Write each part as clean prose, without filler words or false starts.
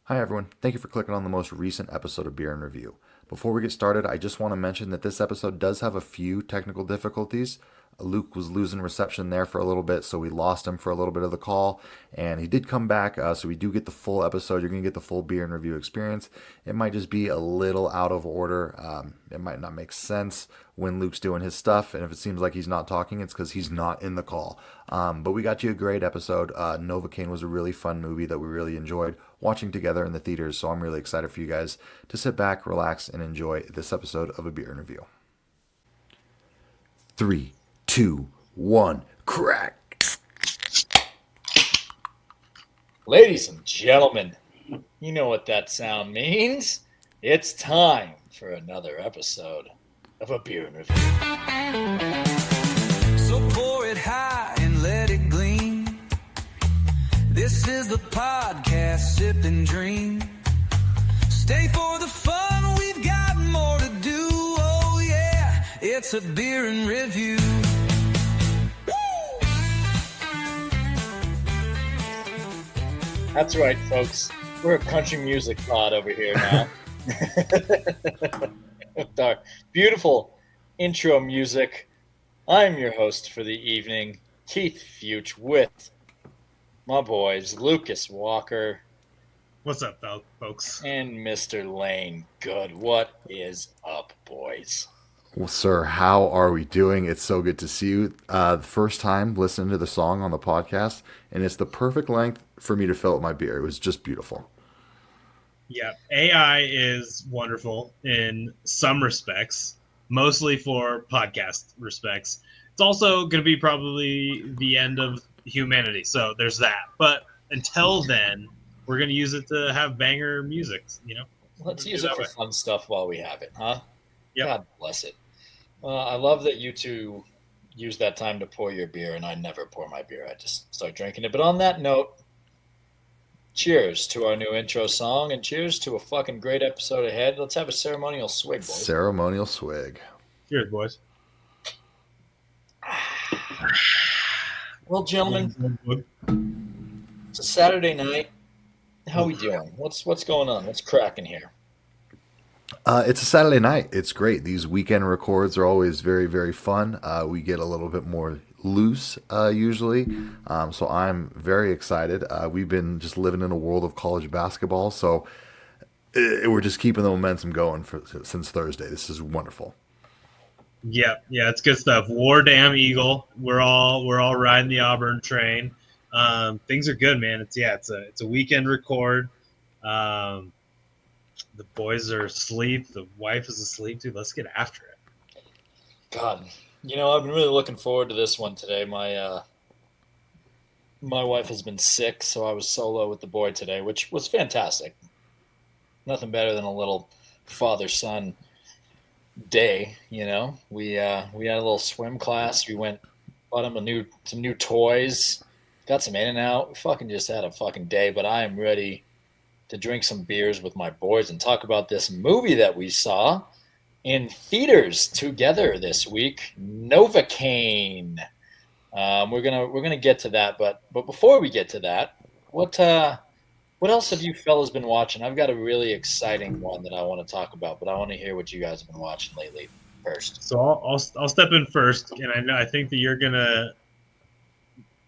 Hi, everyone. Thank you for clicking on the most recent episode of Beer and Review. Before we get started, I just want to mention that this episode does have a few technical difficulties. Luke was losing reception there for a little bit, so we lost him for a little bit of the call. And he did come back, so we do get the full episode. You're going to get the full Beer and Review experience. It might just be a little out of order. It might not make sense when Luke's doing his stuff. And if it seems like he's not talking, it's because he's not in the call. But we got you a great episode. Novocaine was a really fun movie that we really enjoyed watching together in the theaters. So I'm really excited for you guys to sit back, relax, and enjoy this episode of A Beer and Review. 3, 2, 1, crack! Ladies and gentlemen, you know what that sound means. It's time for another episode of A Beer and Review. So pour it high and let it gleam. This is the podcast, Sip and Dream. Stay for the fun, we've got more to do. Oh yeah, it's A Beer and Review. That's right, folks. We're a country music pod over here now. With our beautiful intro music. I'm your host for the evening, Keith Fuchs, with my boys, Lucas Walker. What's up, folks? And Mr. Lane Good. What is up, boys? Well, sir, how are we doing? It's so good to see you. The first time listening to the song on the podcast, and it's the perfect length for me to fill up my beer. It was just beautiful. Yeah, AI is wonderful in some respects, mostly for podcast respects. It's also going to be probably the end of humanity, so there's that. But until then, we're going to use it to have banger music, you know? Let's use it for fun stuff while we have it, huh? Yep. God bless it. I love that you two use that time to pour your beer, and I never pour my beer. I just start drinking it. But on that note, cheers to our new intro song, and cheers to a fucking great episode ahead. Let's have a ceremonial swig, boys. Ceremonial swig. Cheers, boys. Well, gentlemen, it's a Saturday night. How we doing? What's going on? What's cracking here? It's a Saturday night. It's great. These weekend records are always very, very fun. We get a little bit more loose usually. So I'm very excited. We've been just living in a world of college basketball. So we're just keeping the momentum going since Thursday. This is wonderful. Yeah, it's good stuff. War damn Eagle. We're all riding the Auburn train. Things are good, man. It's a weekend record. The boys are asleep. The wife is asleep, dude. Let's get after it. God, I've been really looking forward to this one today. My wife has been sick, so I was solo with the boy today, which was fantastic. Nothing better than a little father-son day, We had a little swim class. We bought him some new toys, got some in and out. We fucking just had a fucking day, but I am ready to drink some beers with my boys and talk about this movie that we saw in theaters together this week, Novocaine. We're gonna get to that, but before we get to that, what else have you fellas been watching? I've got a really exciting one that I want to talk about, but I want to hear what you guys have been watching lately first. So I'll step in first, and I think that you're gonna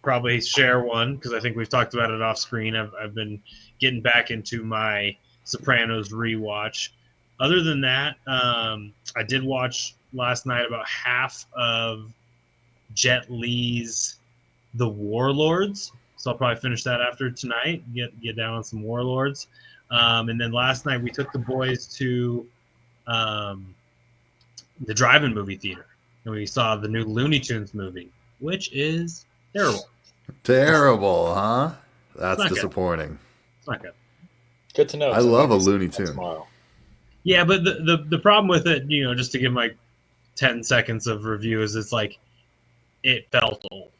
probably share one because I think we've talked about it off screen. I've been getting back into my Sopranos rewatch. Other than that, I did watch last night about half of Jet Li's The Warlords. So I'll probably finish that after tonight, get down on some Warlords. And then last night we took the boys to the drive-in movie theater. And we saw the new Looney Tunes movie, which is terrible. Terrible, huh? That's disappointing. Good. It's not good. Good to know. I love a Looney Tune. Tomorrow. Yeah, but the problem with it, just to give like 10 seconds of review, is it's like it felt old.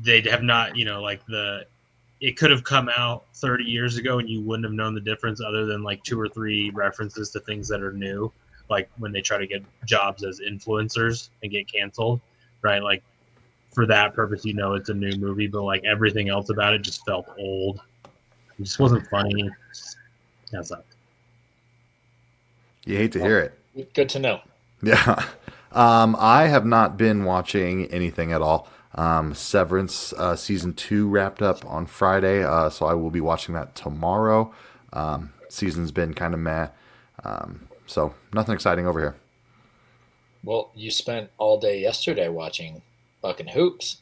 They have not, it could have come out 30 years ago and you wouldn't have known the difference other than like 2 or 3 references to things that are new, like when they try to get jobs as influencers and get canceled, right? Like for that purpose, it's a new movie, but like everything else about it just felt old. It just wasn't funny. That's up. You hate to hear it. Good to know. Yeah. I have not been watching anything at all. Severance season 2 wrapped up on Friday, so I will be watching that tomorrow. Season's been kind of meh, so nothing exciting over here. Well, you spent all day yesterday watching fucking hoops.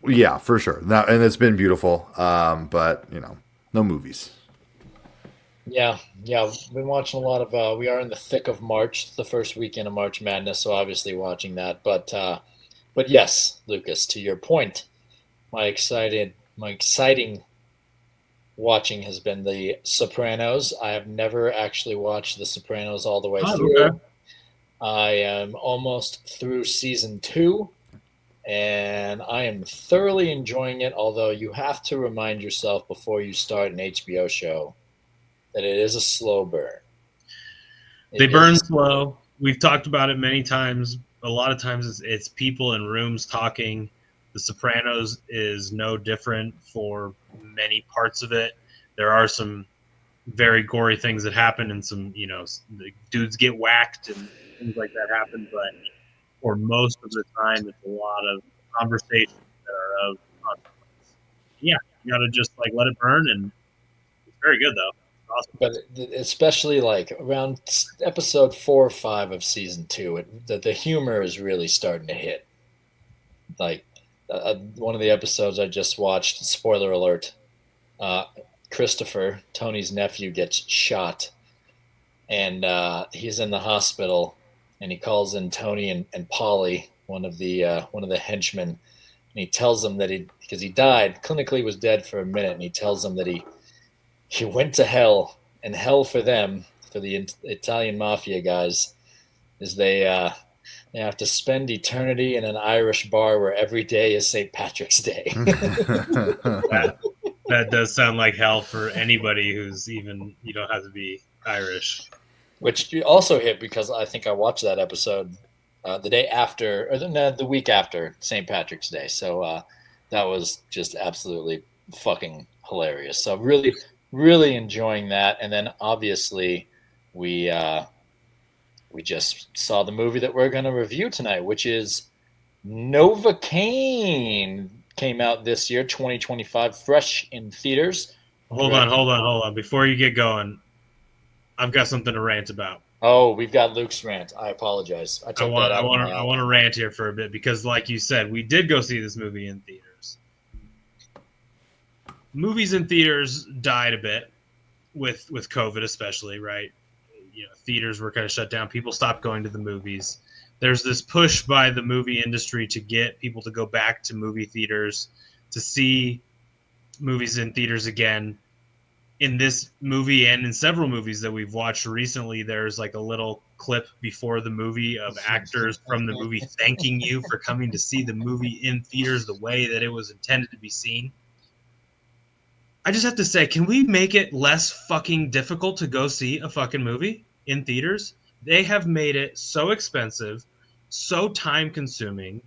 Yeah, for sure. Now, and it's been beautiful, but no movies. Yeah, we've been watching a lot of. We are in the thick of March, the first weekend of March Madness, so obviously watching that. But yes, Lucas, to your point, my exciting watching has been The Sopranos. I have never actually watched The Sopranos all the way through. Okay. I am almost through season 2, and I am thoroughly enjoying it. Although you have to remind yourself before you start an HBO show that it is a slow burn. They burn slow. We've talked about it many times. A lot of times it's people in rooms talking. The Sopranos is no different for many parts of it. There are some very gory things that happen, and some, the dudes get whacked and things like that happen. But for most of the time, it's a lot of conversations that are of consequence. Yeah, you got to just let it burn, and it's very good though. Awesome. But especially like around episode 4 or 5 of season 2, the humor is really starting to hit. Like one of the episodes I just watched, spoiler alert, Christopher, Tony's nephew, gets shot, and he's in the hospital, and he calls in Tony and Polly, one of the henchmen, and he tells them that because he died, clinically was dead for a minute, and he tells them that he went to hell, and hell for them, for the Italian mafia guys, is they have to spend eternity in an Irish bar where every day is St. Patrick's Day. That does sound like hell for anybody who's even, you don't have to be Irish. Which also hit because I think I watched that episode the day after, or the week after St. Patrick's Day. So that was just absolutely fucking hilarious. So really, really enjoying that. And then obviously we just saw the movie that we're going to review tonight, which is Novocaine. Came out this year, 2025, fresh in theaters. Hold on. Before you get going, I've got something to rant about. Oh, we've got Luke's rant. I apologize. I want to rant here for a bit because, like you said, we did go see this movie in theaters. Movies in theaters died a bit with COVID, especially, right? Theaters were kind of shut down. People stopped going to the movies. There's this push by the movie industry to get people to go back to movie theaters, to see movies in theaters again. In this movie and in several movies that we've watched recently, there's like a little clip before the movie of actors from the movie thanking you for coming to see the movie in theaters the way that it was intended to be seen. I just have to say, can we make it less fucking difficult to go see a fucking movie in theaters? They have made it so expensive, so time consuming,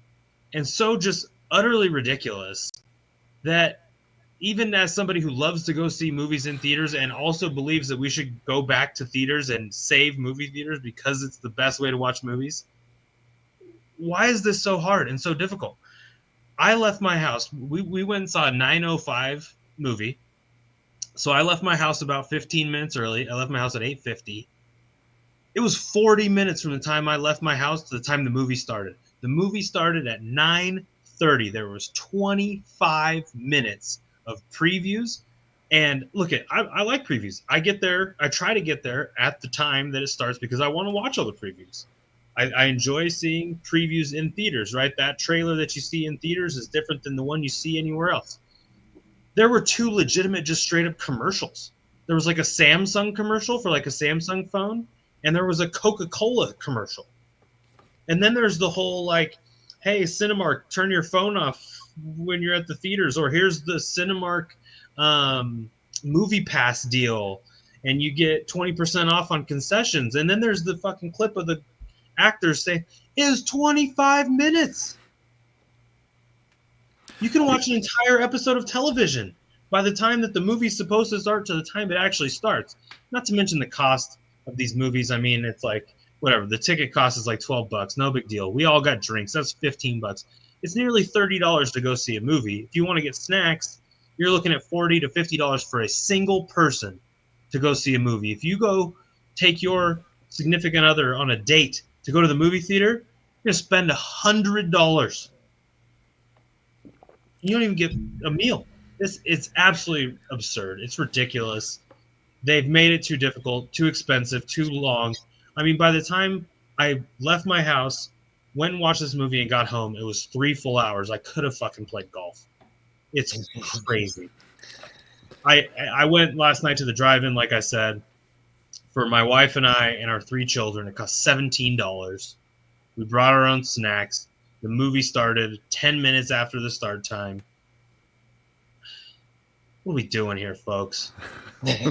and so just utterly ridiculous that even as somebody who loves to go see movies in theaters and also believes that we should go back to theaters and save movie theaters because it's the best way to watch movies, why is this so hard and so difficult? I left my house. We went and saw a 9:05 movie. So I left my house about 15 minutes early. I left my house at 8:50. It was 40 minutes from the time I left my house to the time the movie started. The movie started at 9:30. There was 25 minutes of previews. And look, I like previews. I try to get there at the time that it starts because I want to watch all the previews. I enjoy seeing previews in theaters, right? That trailer that you see in theaters is different than the one you see anywhere else. There were 2 legitimate, just straight up commercials. There was like a Samsung commercial for like a Samsung phone, and there was a Coca-Cola commercial. And then there's the whole like, hey, Cinemark, turn your phone off when you're at the theaters, or here's the Cinemark movie pass deal, and you get 20% off on concessions. And then there's the fucking clip of the actors saying, it was 25 minutes. You can watch an entire episode of television by the time that the movie's supposed to start to the time it actually starts. Not to mention the cost of these movies. I mean, it's like whatever. The ticket cost is like $12. No big deal. We all got drinks. That's $15. It's nearly $30 to go see a movie. If you want to get snacks, you're looking at $40 to $50 for a single person to go see a movie. If you go take your significant other on a date to go to the movie theater, you're going to spend $100. You don't even get a meal. It's absolutely absurd. It's ridiculous. They've made it too difficult, too expensive, too long. I mean, by the time I left my house, went and watched this movie and got home, it was 3 full hours. I could have fucking played golf. It's crazy. I went last night to the drive-in, like I said, for my wife and I and our 3 children. It cost $17. We brought our own snacks. The movie started 10 minutes after the start time. What are we doing here, folks? That's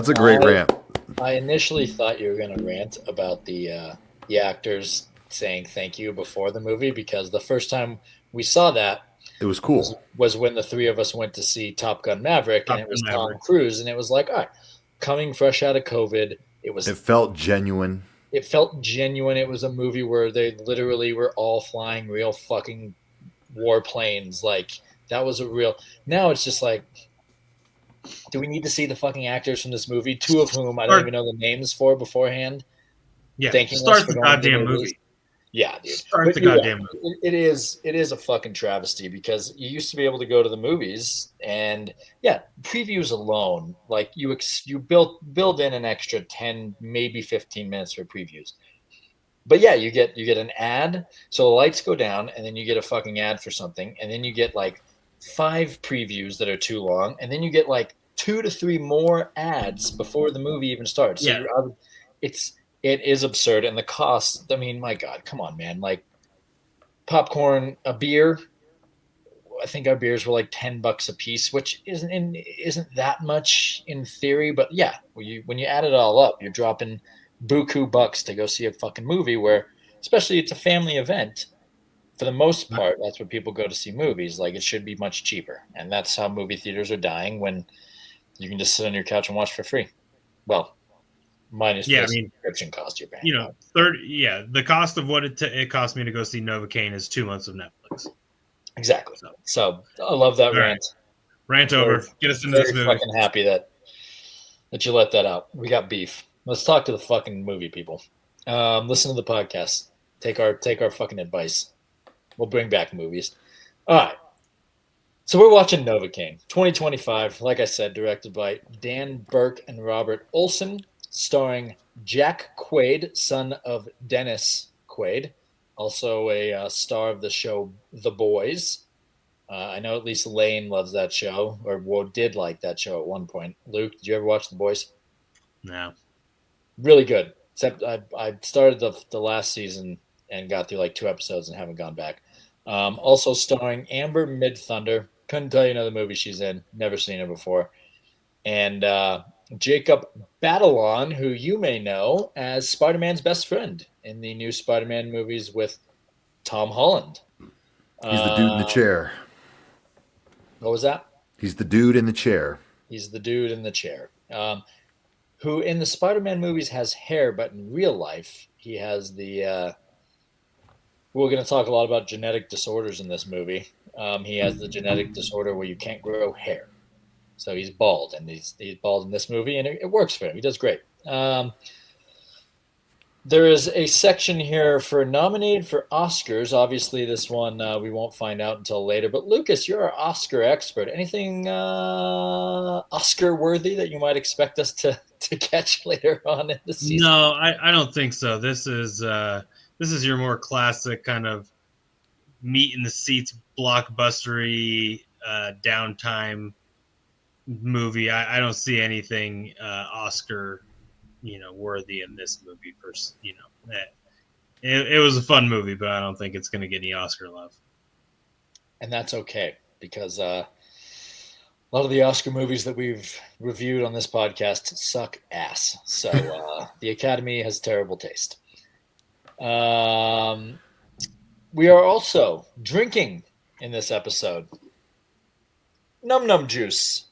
a great rant. I initially thought you were going to rant about the actors saying thank you before the movie, because the first time we saw that, it was cool. Was when the 3 of us went to see Top Gun Maverick, and it was Tom Cruise, and it was like, all right, coming fresh out of COVID, it felt genuine. It felt genuine. It was a movie where they literally were all flying real fucking warplanes. Like, that was a real. Now it's just like, do we need to see the fucking actors from this movie, 2 of whom I don't even know the names for beforehand? Yeah, start the goddamn movie. Yeah, dude. Start the goddamn movie. It is a fucking travesty, because you used to be able to go to the movies and previews alone, like you build in an extra 10, maybe 15 minutes for previews. But yeah, you get an ad, so the lights go down, and then you get a fucking ad for something, and then you get like 5 previews that are too long, and then you get like 2 to 3 more ads before the movie even starts. So it is absurd, and the cost. I mean, my God, come on, man! Like popcorn, a beer. I think our beers were like $10 a piece, which isn't that much in theory, but yeah, when you add it all up, you're dropping buku bucks to go see a fucking movie where, especially it's a family event. For the most part, that's what people go to see movies. Like, it should be much cheaper, and that's how movie theaters are dying, when you can just sit on your couch and watch for free. Well, minus the subscription cost you're paying. The cost of what it cost me to go see Novocaine is 2 months of Netflix. Exactly. So I love that rant. Rant over. Get us into this movie. I'm fucking happy that you let that out. We got beef. Let's talk to the fucking movie people. Listen to the podcast. Take our fucking advice. We'll bring back movies. All right. So we're watching Novocaine, 2025. Like I said, directed by Dan Burke and Robert Olson, starring Jack Quaid, son of Dennis Quaid, also a star of the show The Boys. I know at least Lane loves that show, or did like that show at one point. Luke, did you ever watch The Boys? No. Really good. Except I started the last season and got through like 2 episodes and haven't gone back. Also starring Amber Midthunder. Couldn't tell you another movie she's in. Never seen her before. And Jacob Batalon, who you may know as Spider-Man's best friend in the new Spider-Man movies with Tom Holland. He's the dude in the chair. What was that? He's the dude in the chair. He's the dude in the chair. Who in the Spider-Man movies has hair, but in real life, he has the... we're going to talk a lot about genetic disorders in this movie. He has the genetic disorder where you can't grow hair. So he's bald, and he's bald in this movie, and it works for him. He does great. There is a section here for nominated for Oscars. Obviously, this one we won't find out until later. But Lucas, you're our Oscar expert. Anything Oscar-worthy that you might expect us to catch later on in the season? No, I don't think so. This is your more classic kind of meat in the seats, blockbustery, downtime movie. I don't see anything Oscar, worthy in this movie. It was a fun movie, but I don't think it's going to get any Oscar love. And that's okay, because a lot of the Oscar movies that we've reviewed on this podcast suck ass. So the Academy has terrible taste. We are also drinking in this episode. Num Juice,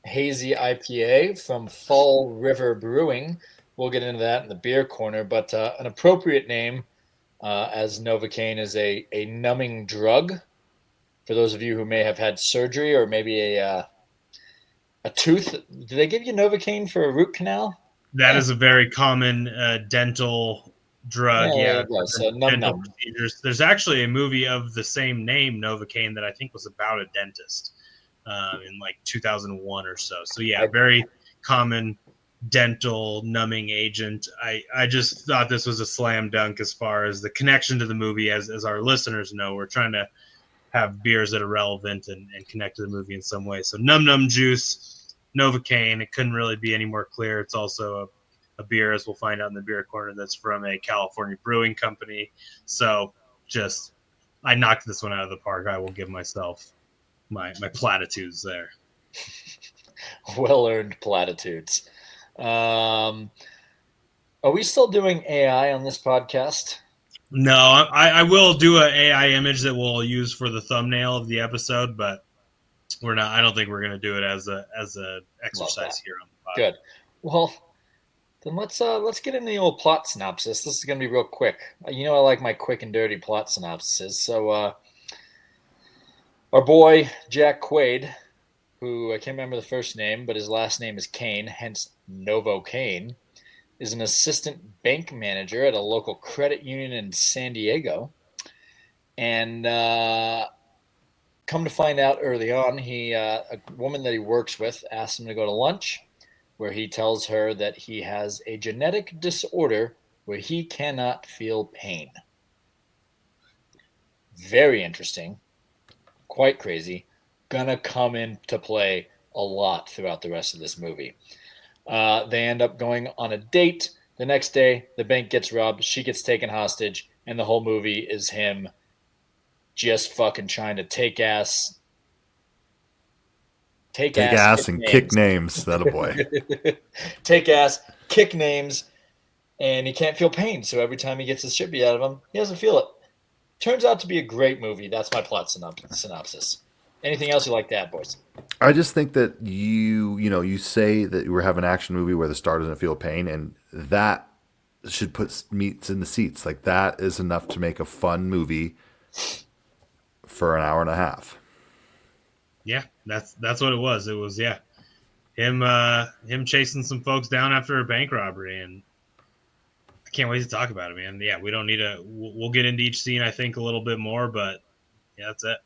hazy IPA from Fall River Brewing. We'll get into that in the beer corner, but an appropriate name, as Novocaine is a numbing drug. For those of you who may have had surgery or maybe a tooth, do they give you Novocaine for a root canal? That is a very common dental drug. Yeah, there Yeah, you go. for So dental Num. procedures. There's actually a movie of the same name, Novocaine, that I think was about a dentist in like 2001 or so. So yeah, very common dental numbing agent. I just thought this was a slam dunk as far as the connection to the movie. As our listeners know, we're trying to have beers that are relevant and connect to the movie in some way. So Num Juice, Novocaine, it couldn't really be any more clear. It's also a beer, as we'll find out in the beer corner, that's from a California brewing company. So just, I knocked this one out of the park. I will give myself my platitudes there. Well-earned platitudes. Are we still doing AI on this podcast? No, I will do an AI image that we'll use for the thumbnail of the episode, but we're not. I don't think we're going to do it as a exercise here on the pod. Good. Well, then let's get into the old plot synopsis. This is going to be real quick. You know I like my quick and dirty plot synopsises. So our boy Jack Quaid, who I can't remember the first name, but his last name is Kane, hence Novocaine, is an assistant bank manager at a local credit union in San Diego. And come to find out early on, a woman that he works with asks him to go to lunch, where he tells her that he has a genetic disorder where he cannot feel pain. Very interesting. Quite crazy. Gonna come into play a lot throughout the rest of this movie. They end up going on a date. The next day, the bank gets robbed. She gets taken hostage. And the whole movie is him just fucking trying to take ass and kick names. That a boy. Take ass, kick names, and he can't feel pain. So every time he gets his shit beat out of him, he doesn't feel it. Turns out to be a great movie. That's my plot synopsis. Anything else you like to add, boys? I just think that you say that we're having an action movie where the star doesn't feel pain, and that should put meats in the seats. Like, that is enough to make a fun movie for an hour and a half. Yeah, that's what it was. It was him chasing some folks down after a bank robbery, and I can't wait to talk about it, man. Yeah, we don't need to. We'll get into each scene, I think, a little bit more, but yeah, that's it.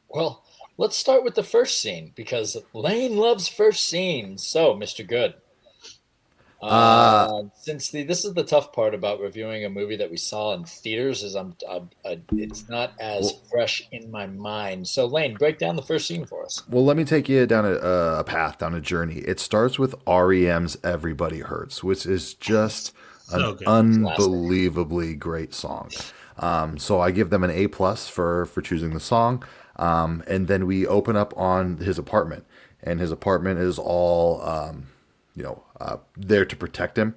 Well, let's start with the first scene because Lane loves first scenes. So, Mr. Good, since this is the tough part about reviewing a movie that we saw in theaters, is it's not as fresh in my mind. So, Lane, break down the first scene for us. Well, let me take you down a path, down a journey. It starts with REM's "Everybody Hurts," which is just an unbelievably great song. So I give them an A+ for choosing the song. And then we open up on his apartment, and his apartment is all, there to protect him.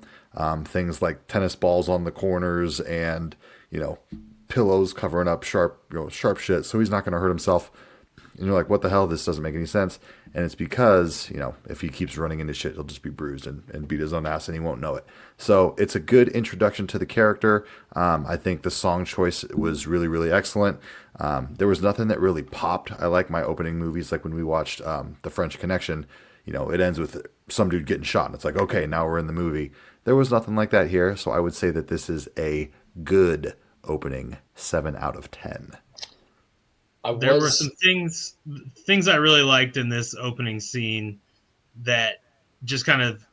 Things like tennis balls on the corners and, pillows covering up sharp shit. So he's not going to hurt himself. And you're like, what the hell? This doesn't make any sense. And it's because, if he keeps running into shit, he'll just be bruised and beat his own ass and he won't know it. So it's a good introduction to the character. I think the song choice was really, really excellent. There was nothing that really popped. I like my opening movies, like when we watched The French Connection. It ends with some dude getting shot, and it's like, okay, now we're in the movie. There was nothing like that here, so I would say that this is a good opening, 7 out of 10. There were some things I really liked in this opening scene that just kind of,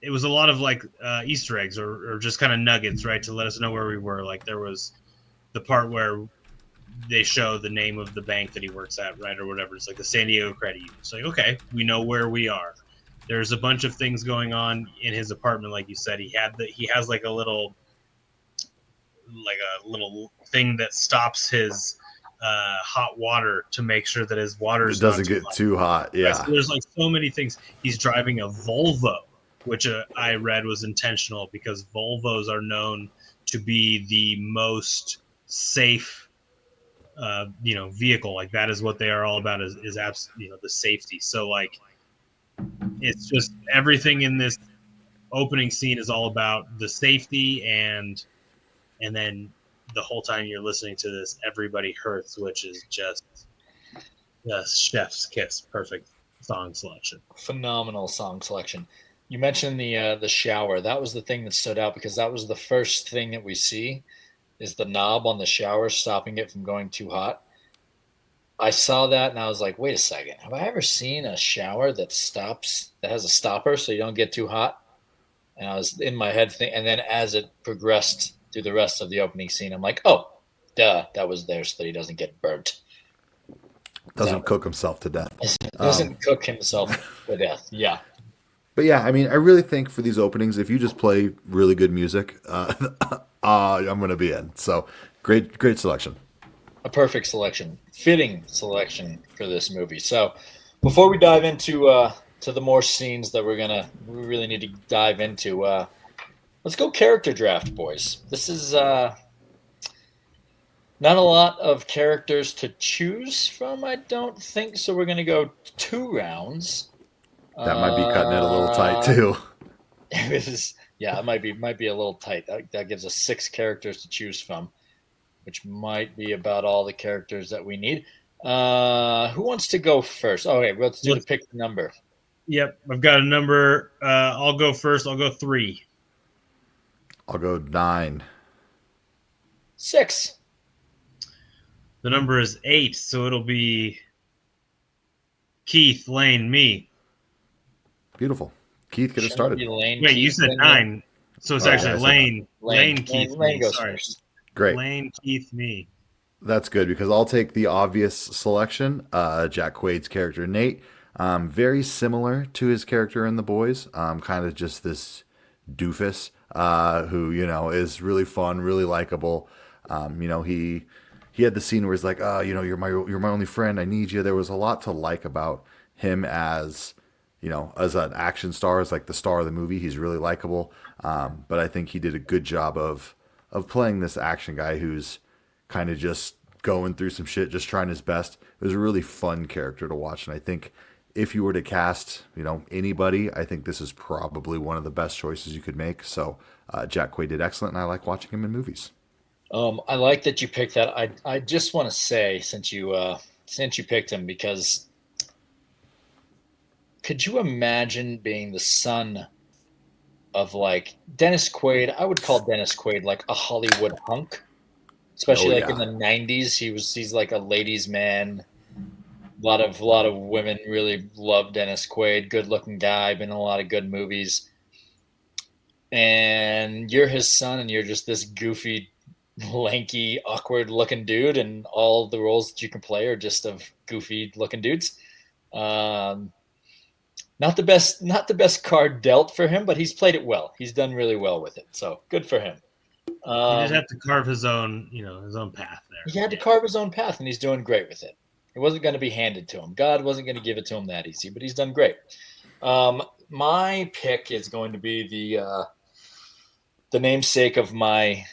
it was a lot of like Easter eggs or just kind of nuggets, right, to let us know where we were. Like, there was the part where they show the name of the bank that he works at, right, or whatever. It's like the San Diego Credit Union. It's like, okay, we know where we are. There's a bunch of things going on in his apartment, like you said. He has like a little thing that stops his hot water to make sure that his water doesn't get too hot. Yeah. Right? So there's like so many things. He's driving a Volvo, which I read was intentional because Volvos are known to be the most safe vehicle. Like that is what they are all about is the safety. So like it's just everything in this opening scene is all about the safety and then the whole time you're listening to this, Everybody Hurts, which is just chef's kiss. Perfect song selection. Phenomenal song selection. You mentioned the shower. That was the thing that stood out because that was the first thing that we see is the knob on the shower stopping it from going too hot. I saw that and I was like, wait a second. Have I ever seen a shower that has a stopper so you don't get too hot? And I was in my head thinking, and then as it progressed through the rest of the opening scene, I'm like, oh, duh, that was there so that he doesn't get burnt. Doesn't cook himself to death. Doesn't cook himself to death. Yeah. But yeah, I mean, I really think for these openings, if you just play really good music, I'm going to be in. So great selection. A perfect selection, fitting selection for this movie. So before we dive into to the more scenes that we really need to dive into, let's go character draft, boys. This is not a lot of characters to choose from, I don't think. So we're going to go 2 rounds. That might be cutting it a little tight too. It might be a little tight. That gives us 6 characters to choose from, which might be about all the characters that we need. Who wants to go first? Okay, let's pick the number. Yep, I've got a number. I'll go first. I'll go 3. I'll go 9. 6. The number is 8, so it'll be Keith, Lane, me. Beautiful. Keith, get it started. Lane, Wait, Keith, you said 9, so it's actually Lane, Keith, Lane me. goes Sorry. first. Great. Lane, Keith, me. That's good because I'll take the obvious selection. Jack Quaid's character Nate, very similar to his character in The Boys. Kind of just this doofus who is really fun, really likable. He had the scene where he's like, you're my only friend. I need you. There was a lot to like about him as an action star, as like the star of the movie. He's really likable. But I think he did a good job of playing this action guy who's kind of just going through some shit, just trying his best. It was a really fun character to watch. And I think if you were to cast, anybody, I think this is probably one of the best choices you could make. So Jack Quaid did excellent, and I like watching him in movies. I like that you picked that. I just want to say, since you picked him, because could you imagine being the son of like Dennis Quaid? I would call Dennis Quaid like a Hollywood hunk, especially in the 90s. He's like a ladies' man. A lot of women really love Dennis Quaid. Good looking guy, been in a lot of good movies. And you're his son, and you're just this goofy, lanky, awkward looking dude, and all the roles that you can play are just of goofy looking dudes. Not the best card dealt for him, but he's played it well. He's done really well with it. So good for him. He just had to carve his own path there. He had to carve his own path, and he's doing great with it. It wasn't going to be handed to him. God wasn't going to give it to him that easy, but he's done great. My pick is going to be the namesake of my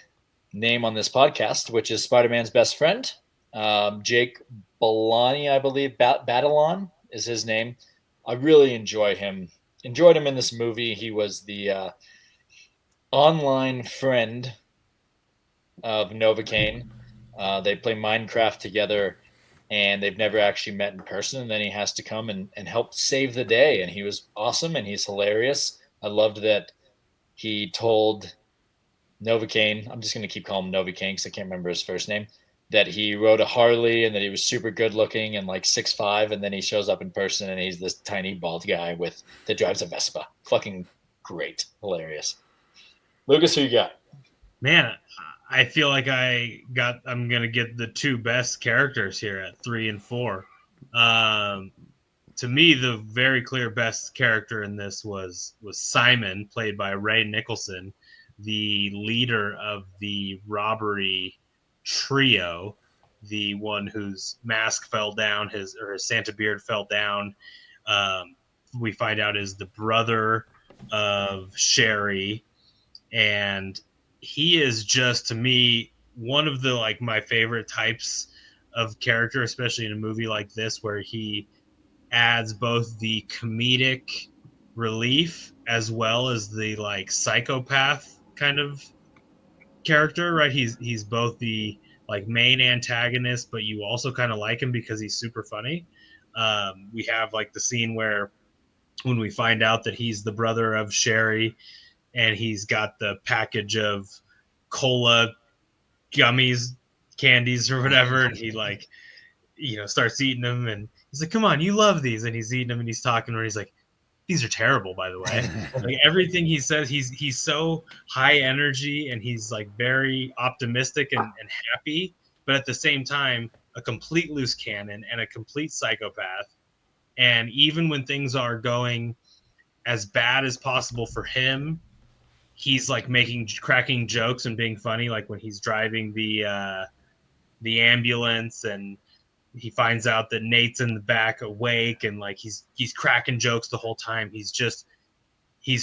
name on this podcast, which is Spider-Man's best friend, Jake Balani, I believe. Batalon is his name. I really enjoyed him in this movie. He was the online friend of Novocaine. They play Minecraft together, and they've never actually met in person. And then he has to come and help save the day. And he was awesome, and he's hilarious. I loved that he told Novocaine, I'm just going to keep calling him Novocaine because I can't remember his first name, that he rode a Harley and that he was super good looking and like 6'5", and then he shows up in person and he's this tiny bald guy that drives a Vespa. Fucking great. Hilarious. Lucas, who you got? Man, I feel like I'm going to get the 2 best characters here at 3 and 4. To me, the very clear best character in this was Simon, played by Ray Nicholson, the leader of the robbery trio, the one whose mask fell down, his Santa beard fell down. We find out is the brother of Sherry, and he is just, to me, one of the my favorite types of character, especially in a movie like this, where he adds both the comedic relief as well as the like psychopath kind of character, right? He's both the like main antagonist, but you also kind of like him because he's super funny. We have like the scene where when we find out that he's the brother of Sherry and he's got the package of cola gummies, candies or whatever, and he like, starts eating them, and he's like, come on, you love these, and he's eating them, and he's talking where he's like, these are terrible, by the way. Like everything he says, he's so high energy, and he's like very optimistic and happy, but at the same time a complete loose cannon and a complete psychopath. And even when things are going as bad as possible for him, he's like cracking jokes and being funny, like when he's driving the ambulance and he finds out that Nate's in the back awake, and like he's cracking jokes the whole time. He's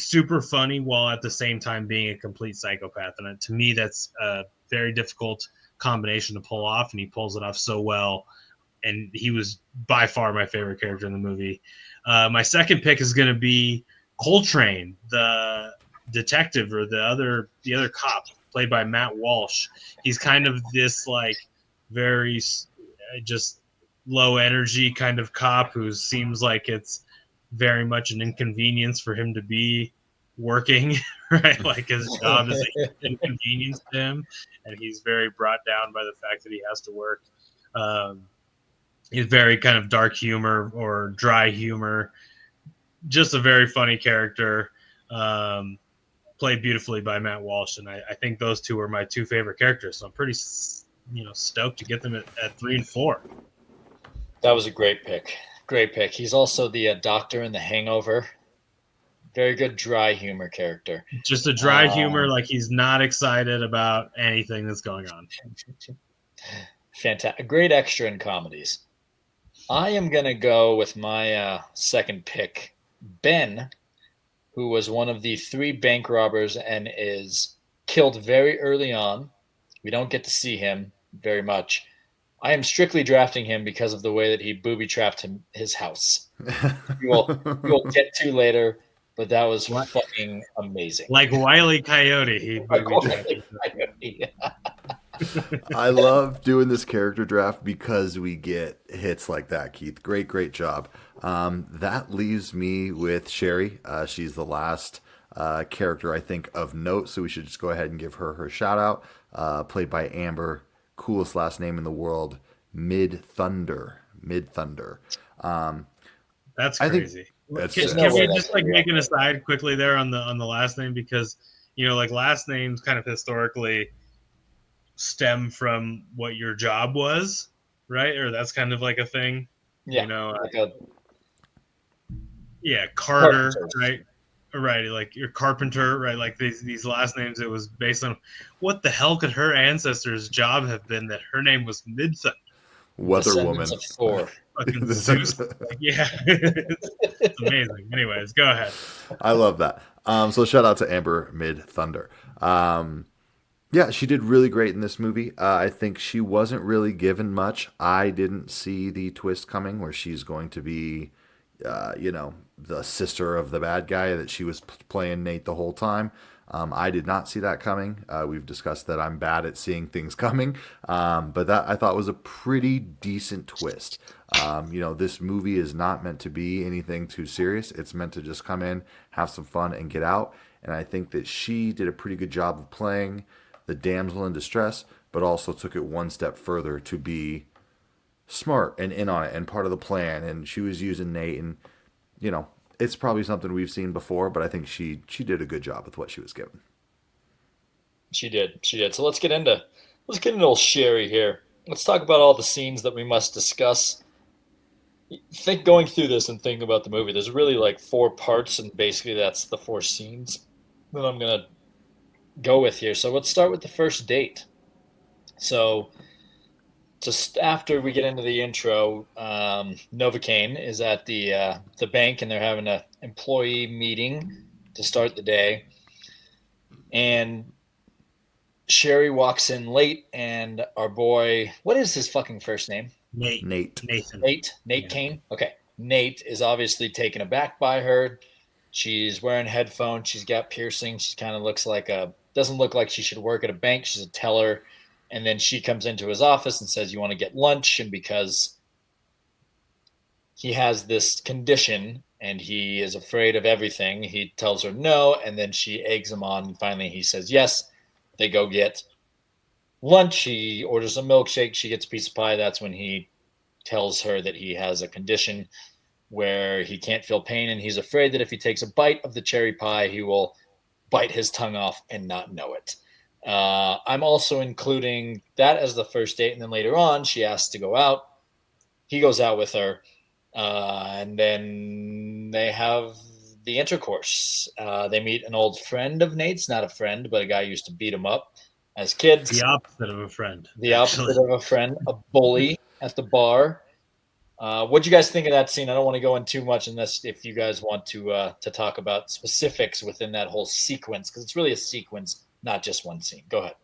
super funny while at the same time being a complete psychopath. And to me, that's a very difficult combination to pull off, and he pulls it off so well. And he was by far my favorite character in the movie. My second pick is going to be Coltrane, the detective, or the other cop, played by Matt Walsh. He's kind of this like very just low energy kind of cop who seems like it's very much an inconvenience for him to be working, right? Like his job is an inconvenience to him, and he's very brought down by the fact that he has to work. He's very kind of dark humor or dry humor, just a very funny character, played beautifully by Matt Walsh. And I think those two are my two favorite characters. So I'm pretty, stoked to get them at 3 and 4. That was a great pick. Great pick. He's also the doctor in The Hangover. Very good dry humor character. Just a dry humor, like he's not excited about anything that's going on. Fantastic. Great extra in comedies. I am going to go with my second pick, Ben, who was one of the 3 bank robbers and is killed very early on. We don't get to see him very much. I am strictly drafting him because of the way that he booby-trapped his house. We'll get to later, but that was fucking amazing. Like Wile E. Coyote. I love doing this character draft because we get hits like that, Keith. Great job. That leaves me with Sherry. She's the last character, I think, of note, so we should just go ahead and give her shout out. Played by Amber, coolest last name in the world, Mid Thunder. That's crazy. Can we just like make an aside quickly there on the last name, because like last names kind of historically stem from what your job was, right? Or that's kind of like a thing. Yeah. Carter, right? Right, like your carpenter, right? Like these last names, it was based on what the hell could her ancestor's job have been that her name was Midthunder? Weather woman. Fucking Zeus. Yeah, it's amazing. Anyways, go ahead. I love that. So shout out to Amber Mid Thunder. Yeah, she did really great in this movie. I think she wasn't really given much. I didn't see the twist coming where she's going to be, the sister of the bad guy, that she was playing Nate the whole time. I did not see that coming. We've discussed that I'm bad at seeing things coming, but that I thought was a pretty decent twist. This movie is not meant to be anything too serious. It's meant to just come in, have some fun, and get out. And I think that she did a pretty good job of playing the damsel in distress, but also took it one step further to be smart and in on it and part of the plan. And she was using Nate, and it's probably something we've seen before, but I think she did a good job with what she was given. She did. So let's get into old Sherry here. Let's talk about all the scenes that we must discuss. Going through this and thinking about the movie, there's really like 4 parts, and basically that's the 4 scenes that I'm gonna go with here. So let's start with the first date. So just after we get into the intro, Novocaine is at the bank, and they're having an employee meeting to start the day. And Sherry walks in late, and our boy, what is his fucking first name? Nathan. Nate Yeah. Kane. Okay. Nate is obviously taken aback by her. She's wearing headphones. She's got piercings. She kind of doesn't look like she should work at a bank. She's a teller. And then she comes into his office and says, "You want to get lunch?" And because he has this condition and he is afraid of everything, he tells her no. And then she eggs him on. And finally, he says yes. They go get lunch. He orders a milkshake. She gets a piece of pie. That's when he tells her that he has a condition where he can't feel pain, and he's afraid that if he takes a bite of the cherry pie, he will bite his tongue off and not know it. I'm also including that as the first date, and then later on, she asks to go out. He goes out with her, and then they have the intercourse. They meet an old friend of Nate's, not a friend, but a guy who used to beat him up as kids. The opposite of a friend. The opposite of a friend, a bully at the bar. What'd you guys think of that scene? I don't want to go in too much unless if you guys want to talk about specifics within that whole sequence, because it's really a sequence, not just one scene. Go ahead.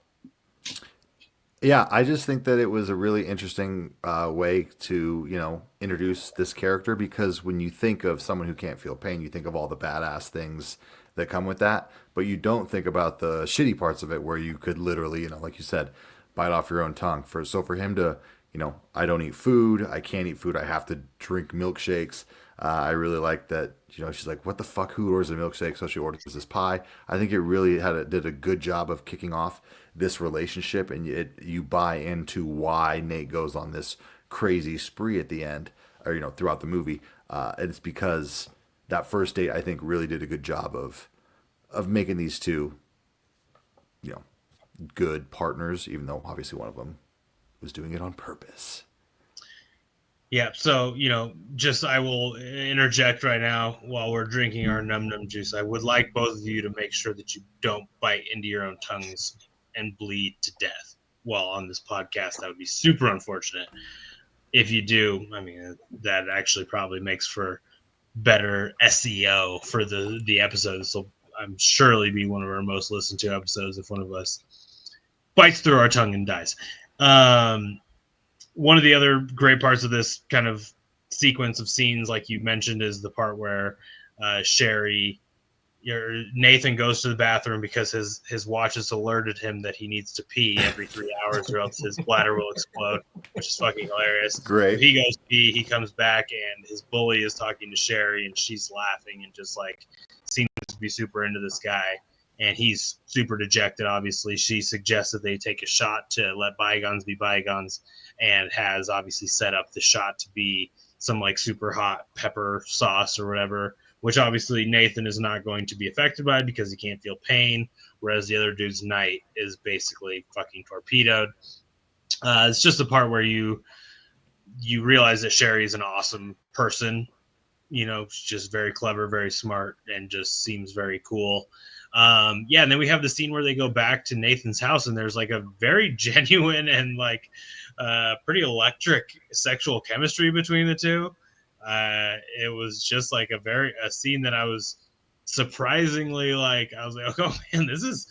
Yeah, I just think that it was a really interesting way to, introduce this character, because when you think of someone who can't feel pain, you think of all the badass things that come with that, but you don't think about the shitty parts of it where you could literally, like you said, bite off your own tongue. For him to, I don't eat food, I can't eat food, I have to drink milkshakes. I really like that, she's like, what the fuck, who orders a milkshake? So she orders this pie. I think it really did a good job of kicking off this relationship, and you buy into why Nate goes on this crazy spree at the end, or throughout the movie. And it's because that first date, I think, really did a good job of making these two, good partners, even though obviously one of them was doing it on purpose. Yeah, so, I will interject right now while we're drinking our Numb juice. I would like both of you to make sure that you don't bite into your own tongues and bleed to death while on this podcast. That would be super unfortunate. If you do, I mean, that actually probably makes for better SEO for the episode. So I'm surely be one of our most listened to episodes if one of us bites through our tongue and dies. One of the other great parts of this kind of sequence of scenes, like you mentioned, is the part where Nathan goes to the bathroom because his watch has alerted him that he needs to pee every 3 hours or else his bladder will explode, which is fucking hilarious. Great. So he goes to pee, he comes back, and his bully is talking to Sherry, and she's laughing and just like seems to be super into this guy. And he's super dejected, obviously. She suggests that they take a shot to let bygones be bygones, and has obviously set up the shot to be some like super hot pepper sauce or whatever, which obviously Nathan is not going to be affected by because he can't feel pain, whereas the other dude's night is basically fucking torpedoed. It's just the part where you realize that Sherry is an awesome person. She's just very clever, very smart, and just seems very cool. And then we have the scene where they go back to Nathan's house, and there's like a very genuine and like pretty electric sexual chemistry between the two. It was just like a scene that I was surprisingly like, I was like, oh man, this is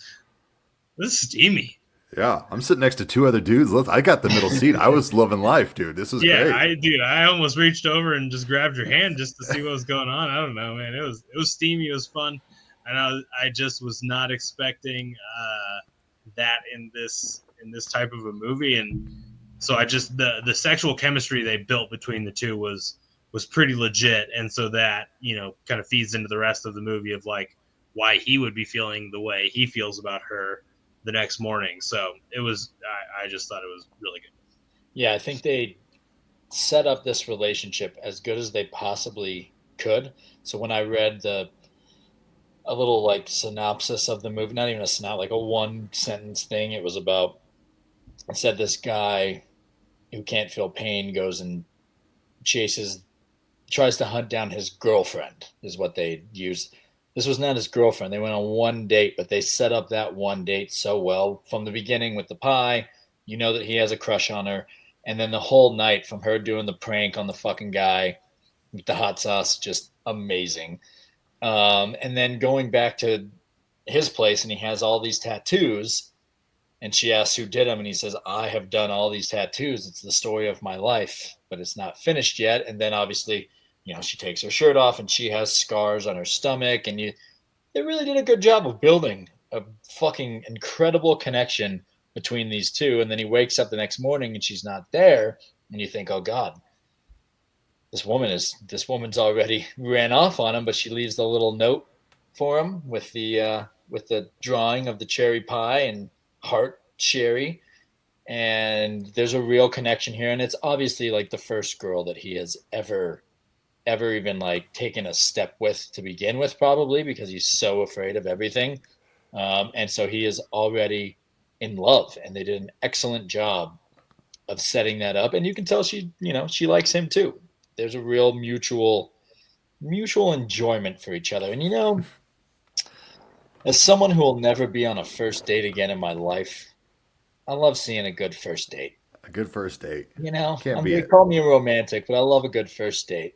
steamy. Yeah, I'm sitting next to two other dudes. I got the middle seat. I was loving life, dude. This was great. I almost reached over and just grabbed your hand just to see what was going on. I don't know, man. It was steamy. It was fun. And I just was not expecting that in this type of a movie. And so the sexual chemistry they built between the two was pretty legit. And so that, kind of feeds into the rest of the movie of like why he would be feeling the way he feels about her the next morning. So I just thought it was really good. Yeah, I think they set up this relationship as good as they possibly could. So when I read a little like synopsis of the movie, not even a synopsis, like a one sentence thing, it said this guy who can't feel pain goes and tries to hunt down his girlfriend, is what they used. This was not his girlfriend. They went on one date, but they set up that one date so well from the beginning with the pie. You know that he has a crush on her. And then the whole night from her doing the prank on the fucking guy with the hot sauce, just amazing. And then going back to his place, and he has all these tattoos. And she asks who did them, and he says, I have done all these tattoos. It's the story of my life, but it's not finished yet. And then obviously, she takes her shirt off and she has scars on her stomach. And they really did a good job of building a fucking incredible connection between these two. And then he wakes up the next morning and she's not there. And you think, oh God, this woman's already ran off on him, but she leaves the little note for him with the drawing of the cherry pie and heart cherry. And there's a real connection here. And it's obviously like the first girl that he has ever even like taken a step with to begin with, probably because he's so afraid of everything. And so he is already in love, and they did an excellent job of setting that up. And you can tell she likes him too. There's a real mutual enjoyment for each other. And as someone who will never be on a first date again in my life, I love seeing a good first date. A good first date. Can't beat it. Call me a romantic, but I love a good first date.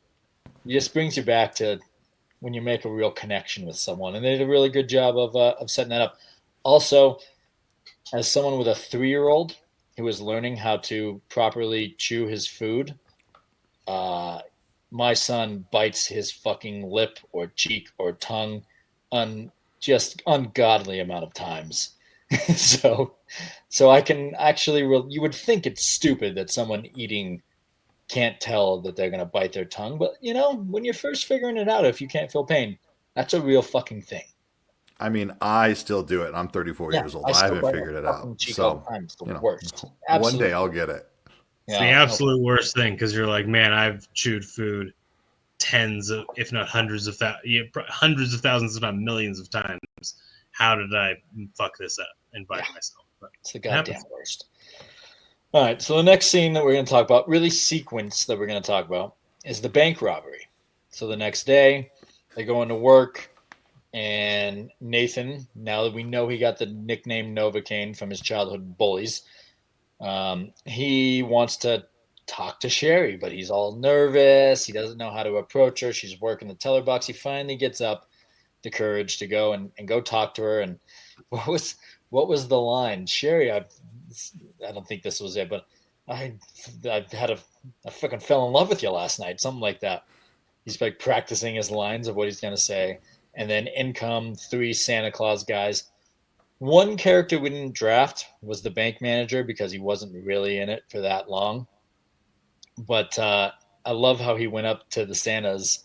It just brings you back to when you make a real connection with someone. And they did a really good job of setting that up. Also, as someone with a 3-year-old who is learning how to properly chew his food, my son bites his fucking lip or cheek or tongue just ungodly amount of times. So I can actually, you would think it's stupid that someone eating can't tell that they're going to bite their tongue. But, when you're first figuring it out, if you can't feel pain, that's a real fucking thing. I mean, I still do it. I'm 34 years old. I haven't figured it out. So, worst. One day I'll get it. It's the absolute worst thing, because you're like, man, I've chewed food tens of, if not hundreds of thousands, if not millions of times. How did I fuck this up and bite myself? But it's the goddamn worst. All right, so the next scene that we're going to talk about, really sequence that we're going to talk about, is the bank robbery. So the next day, they go into work, and Nathan, now that we know he got the nickname Novocaine from his childhood bullies, he wants to talk to Sherry, but he's all nervous. He doesn't know how to approach her. She's working the teller box. He finally gets up the courage to go and go talk to her. And what was the line? Sherry, I don't think this was it, but I fucking fell in love with you last night. Something like that. He's like practicing his lines of what he's going to say. And then in come 3 Santa Claus guys. One character we didn't draft was the bank manager because he wasn't really in it for that long. But I love how he went up to the Santas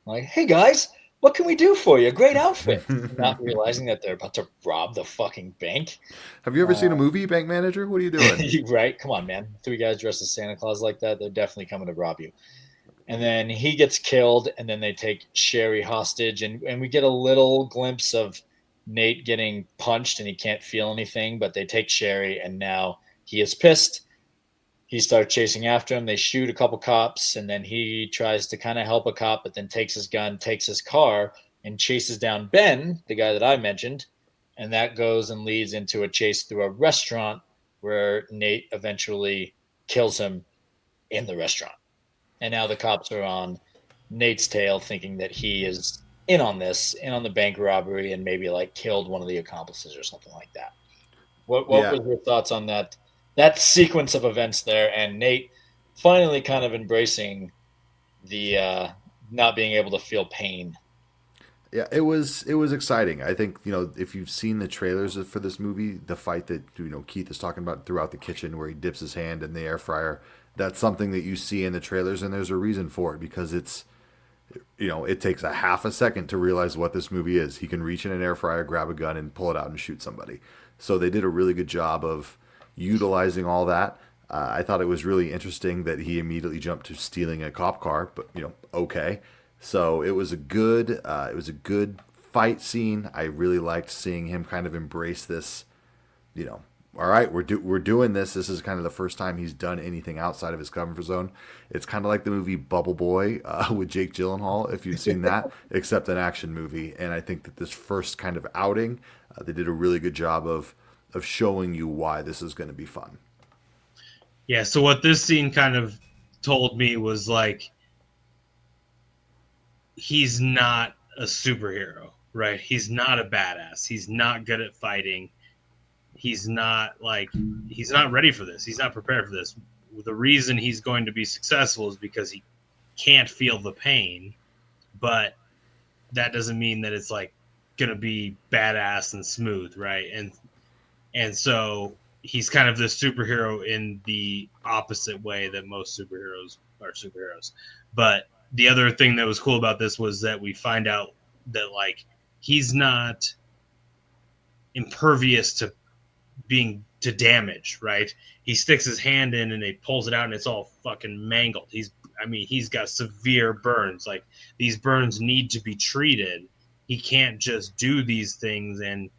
like, hey guys, what can we do for you? Great outfit. Not realizing that they're about to rob the fucking bank. Have you ever seen a movie, Bank Manager? What are you doing? Right? Come on, man. 3 guys dressed as Santa Claus like that, they're definitely coming to rob you. And then he gets killed, and then they take Sherry hostage, and we get a little glimpse of Nate getting punched, and he can't feel anything, but they take Sherry, and now he is pissed. He starts chasing after him. They shoot a couple cops, and then he tries to kind of help a cop, but then takes his gun, takes his car, and chases down Ben, the guy that I mentioned, and that goes and leads into a chase through a restaurant where Nate eventually kills him in the restaurant. And now the cops are on Nate's tail, thinking that he is in on the bank robbery, and maybe like killed one of the accomplices or something like that. What were your thoughts on that sequence of events there, and Nate finally kind of embracing the not being able to feel pain? Yeah, it was exciting. I think, if you've seen the trailers for this movie, the fight that, Keith is talking about throughout the kitchen where he dips his hand in the air fryer, that's something that you see in the trailers, and there's a reason for it, because it's, it takes a half a second to realize what this movie is. He can reach in an air fryer, grab a gun, and pull it out and shoot somebody. So they did a really good job of utilizing all that. I thought it was really interesting that he immediately jumped to stealing a cop car, but okay. So it was a good fight scene. I really liked seeing him kind of embrace this. All right, we're doing this. This is kind of the first time he's done anything outside of his comfort zone. It's kind of like the movie Bubble Boy with Jake Gyllenhaal, if you've seen that, except an action movie. And I think that this first kind of outing, they did a really good job of showing you why this is going to be fun. Yeah, so what this scene kind of told me was like, he's not a superhero, right? He's not a badass. He's not good at fighting. he's not ready for this. He's not prepared for this. The reason he's going to be successful is because he can't feel the pain, but that doesn't mean that it's like going to be badass and smooth, right? And so he's kind of this superhero in the opposite way that most superheroes are superheroes. But the other thing that was cool about this was that we find out that like he's not impervious to damage, right? He sticks his hand in and he pulls it out and it's all fucking mangled. He's got severe burns. Like, these burns need to be treated. He can't just do these things, and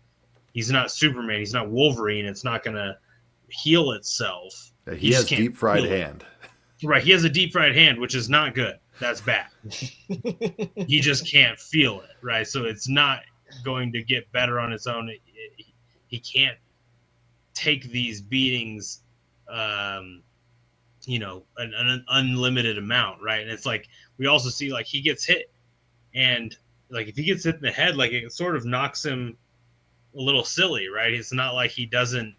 he's not Superman. He's not Wolverine. It's not going to heal itself. He has deep fried hand. Right. He has a deep fried hand, which is not good. That's bad. He just can't feel it, right? So it's not going to get better on its own. He can't take these beatings, an unlimited amount, right? And it's like, we also see like he gets hit, and like if he gets hit in the head, like it sort of knocks him a little silly, right? It's not like he doesn't.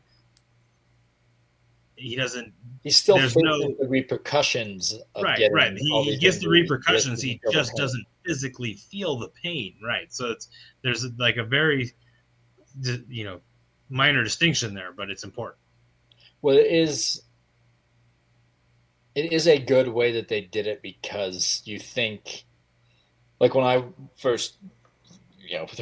He's still facing the repercussions of getting right. He gets the repercussions. He just overhead. doesn't physically feel the pain, right? So there's like a very, minor distinction there, but it's important. Well, it is a good way that they did it, because you think, like when I first,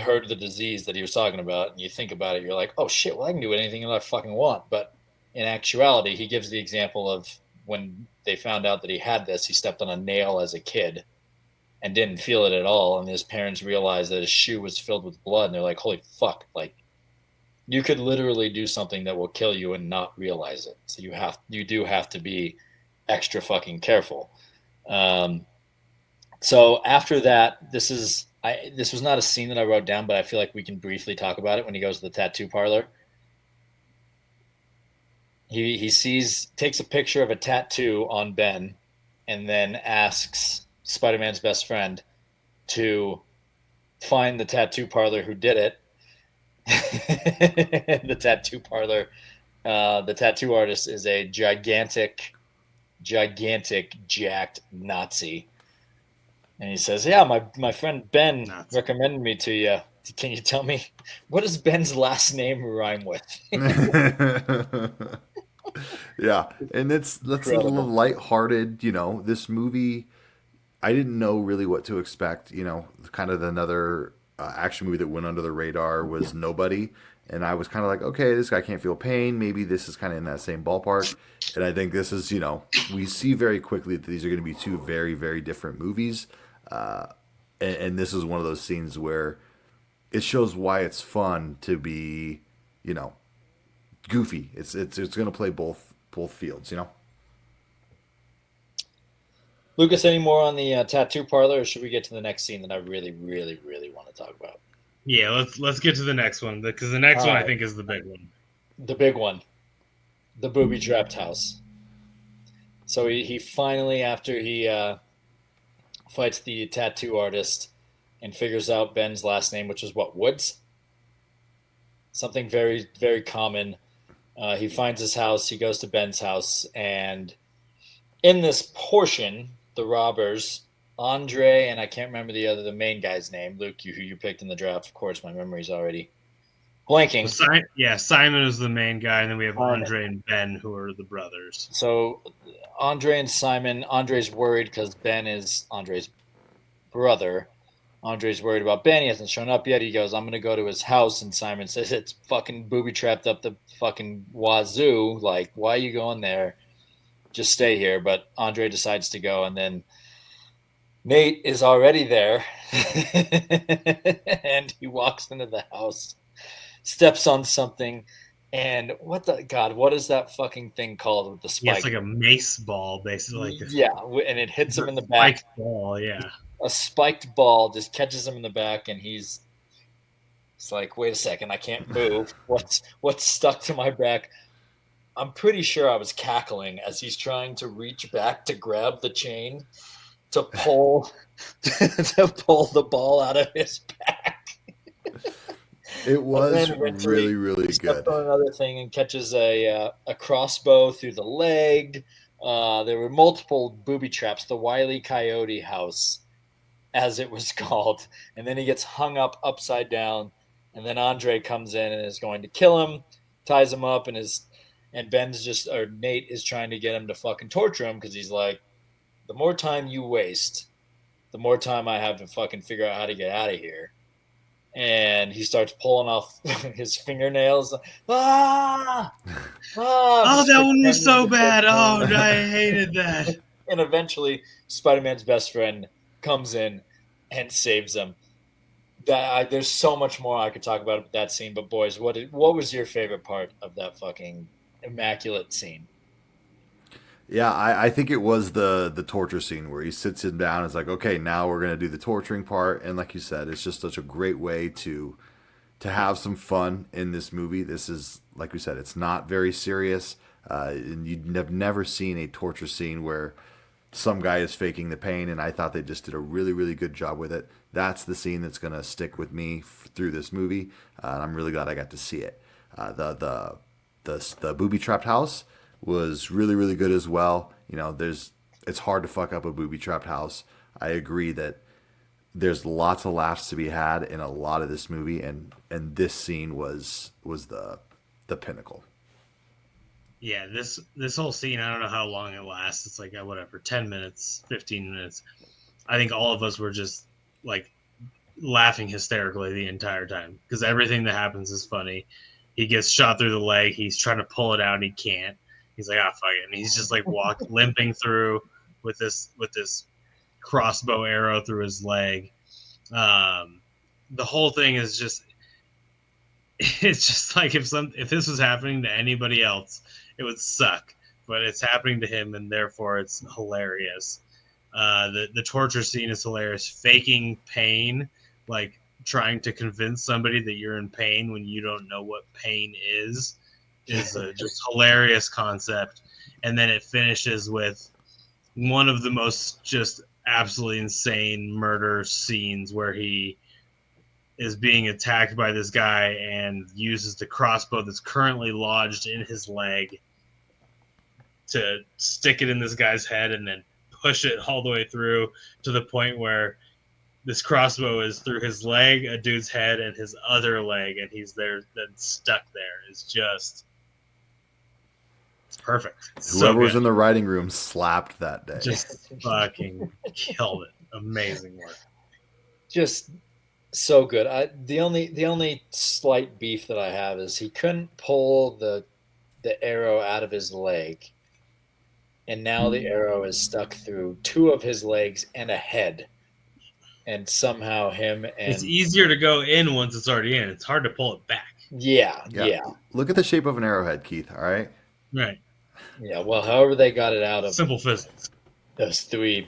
heard the disease that he was talking about, and you think about it, you're like, oh shit, well I can do anything that I fucking want. But in actuality, he gives the example of when they found out that he had this, he stepped on a nail as a kid and didn't feel it at all. And his parents realized that his shoe was filled with blood, and they're like, holy fuck, like, you could literally do something that will kill you and not realize it. So you do have to be extra fucking careful. So after that, this was not a scene that I wrote down, but I feel like we can briefly talk about it when he goes to the tattoo parlor. He takes a picture of a tattoo on Ben, and then asks Spider-Man's best friend to find the tattoo parlor who did it. The tattoo parlor, the tattoo artist is a gigantic, jacked Nazi. And he says, yeah, my friend Ben recommended me to you. Can you tell me, what does Ben's last name rhyme with? Yeah, and that's a little lighthearted. This movie, I didn't know really what to expect. Kind of another action movie that went under the radar was Nobody. And I was kind of like, okay, this guy can't feel pain. Maybe this is kind of in that same ballpark. And I think this is, we see very quickly that these are going to be two very, very different movies. And this is one of those scenes where it shows why it's fun to be, goofy. It's going to play both fields, Lucas, any more on the tattoo parlor, or should we get to the next scene that I really, really, really want to talk about? Yeah, let's get to the next one, because the next one I think is the big one. The big one, the booby-trapped house. So he finally, after he fights the tattoo artist and figures out Ben's last name, which is what, Woods? Something very, very common. He finds his house. He goes to Ben's house, and in this portion, the robbers, Andre, and I can't remember the main guy's name. Luke, who you picked in the draft. Of course, my memory's already blanking. Simon is the main guy, and then we have Andre and Ben, who are the brothers. So Andre and Simon. Andre's worried because Ben is Andre's brother. Andre's worried about Ben. He hasn't shown up yet. He goes, I'm going to go to his house. And Simon says, it's fucking booby-trapped up the fucking wazoo. Like, why are you going there? Just stay here. But Andre decides to go, and then Nate is already there. And he walks into the house, steps on something, and what is that fucking thing called with the spike? Yeah, it's like a mace ball, basically. Yeah, and it hits him in the back. Spiked ball, yeah. A spiked ball just catches him in the back, and he's like, wait a second, I can't move. What's stuck to my back? I'm pretty sure I was cackling as he's trying to reach back to grab the chain to pull the ball out of his back. It And was then eventually really, really he steps good. on another thing and catches a crossbow through the leg. There were multiple booby traps. The Wile E. Coyote house, as it was called, and then he gets hung up upside down, and then Andre comes in and is going to kill him, ties him up, and Ben's just or Nate is trying to get him to fucking torture him because he's like, the more time you waste, the more time I have to fucking figure out how to get out of here. And he starts pulling off his fingernails. Ah, Oh, just that one was pretending so to get bad. Oh, pain. I hated that. And eventually, Spider-Man's best friend comes in and saves him. There's so much more I could talk about that scene, but boys, what was your favorite part of that fucking immaculate scene? Yeah, I think it was the torture scene where he sits him down and is like, okay, now we're gonna do the torturing part. And like you said, it's just such a great way to have some fun in this movie. This is, like we said, it's not very serious. And you'd have never seen a torture scene where some guy is faking the pain, and I thought they just did a really, really good job with it. That's the scene that's going to stick with me through this movie, and I'm really glad I got to see it. The booby trapped house was really, really good as well. You know, it's hard to fuck up a booby trapped house. I agree that there's lots of laughs to be had in a lot of this movie, and this scene was the pinnacle. Yeah, this whole scene, I don't know how long it lasts. It's like whatever, 10 minutes, 15 minutes. I think all of us were just like laughing hysterically the entire time because everything that happens is funny. He gets shot through the leg. He's trying to pull it out and he can't. He's like, fuck it. And he's just like limping through with this crossbow arrow through his leg. The whole thing is just, it's just like if this was happening to anybody else, it would suck. But it's happening to him, and therefore it's hilarious. The torture scene is hilarious. Faking pain, like trying to convince somebody that you're in pain when you don't know what pain is a just hilarious concept. And then it finishes with one of the most just absolutely insane murder scenes where he is being attacked by this guy and uses the crossbow that's currently lodged in his leg to stick it in this guy's head and then push it all the way through to the point where this crossbow is through his leg, a dude's head, and his other leg, and he's there then stuck there. It's perfect. It's Whoever so was good. in the writing room slapped that day. Just fucking killed it. Amazing work. Just so good. The only slight beef that I have is he couldn't pull the arrow out of his leg, and now the arrow is stuck through two of his legs and a head, and somehow him and it's easier to go in once it's already in. It's hard to pull it back. yeah. Look at the shape of an arrowhead, Keith. All right. Right. Yeah. Well, however they got it out of Simple physics. those three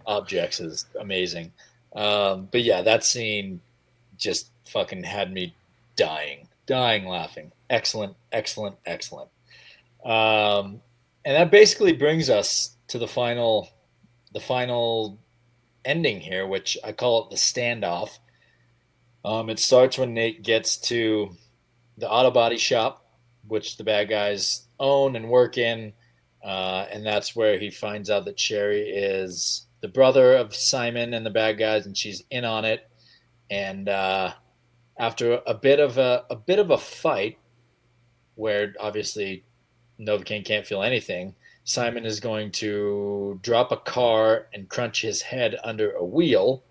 objects is amazing. But yeah, that scene just fucking had me dying laughing. Excellent. And that basically brings us to the final ending here, which I call it the standoff. It starts when Nate gets to the auto body shop, which the bad guys own and work in. And that's where he finds out that Sherry is the brother of Simon and the bad guys, and she's in on it. And after a bit of a fight, where obviously Novocaine can't feel anything, Simon is going to drop a car and crunch his head under a wheel.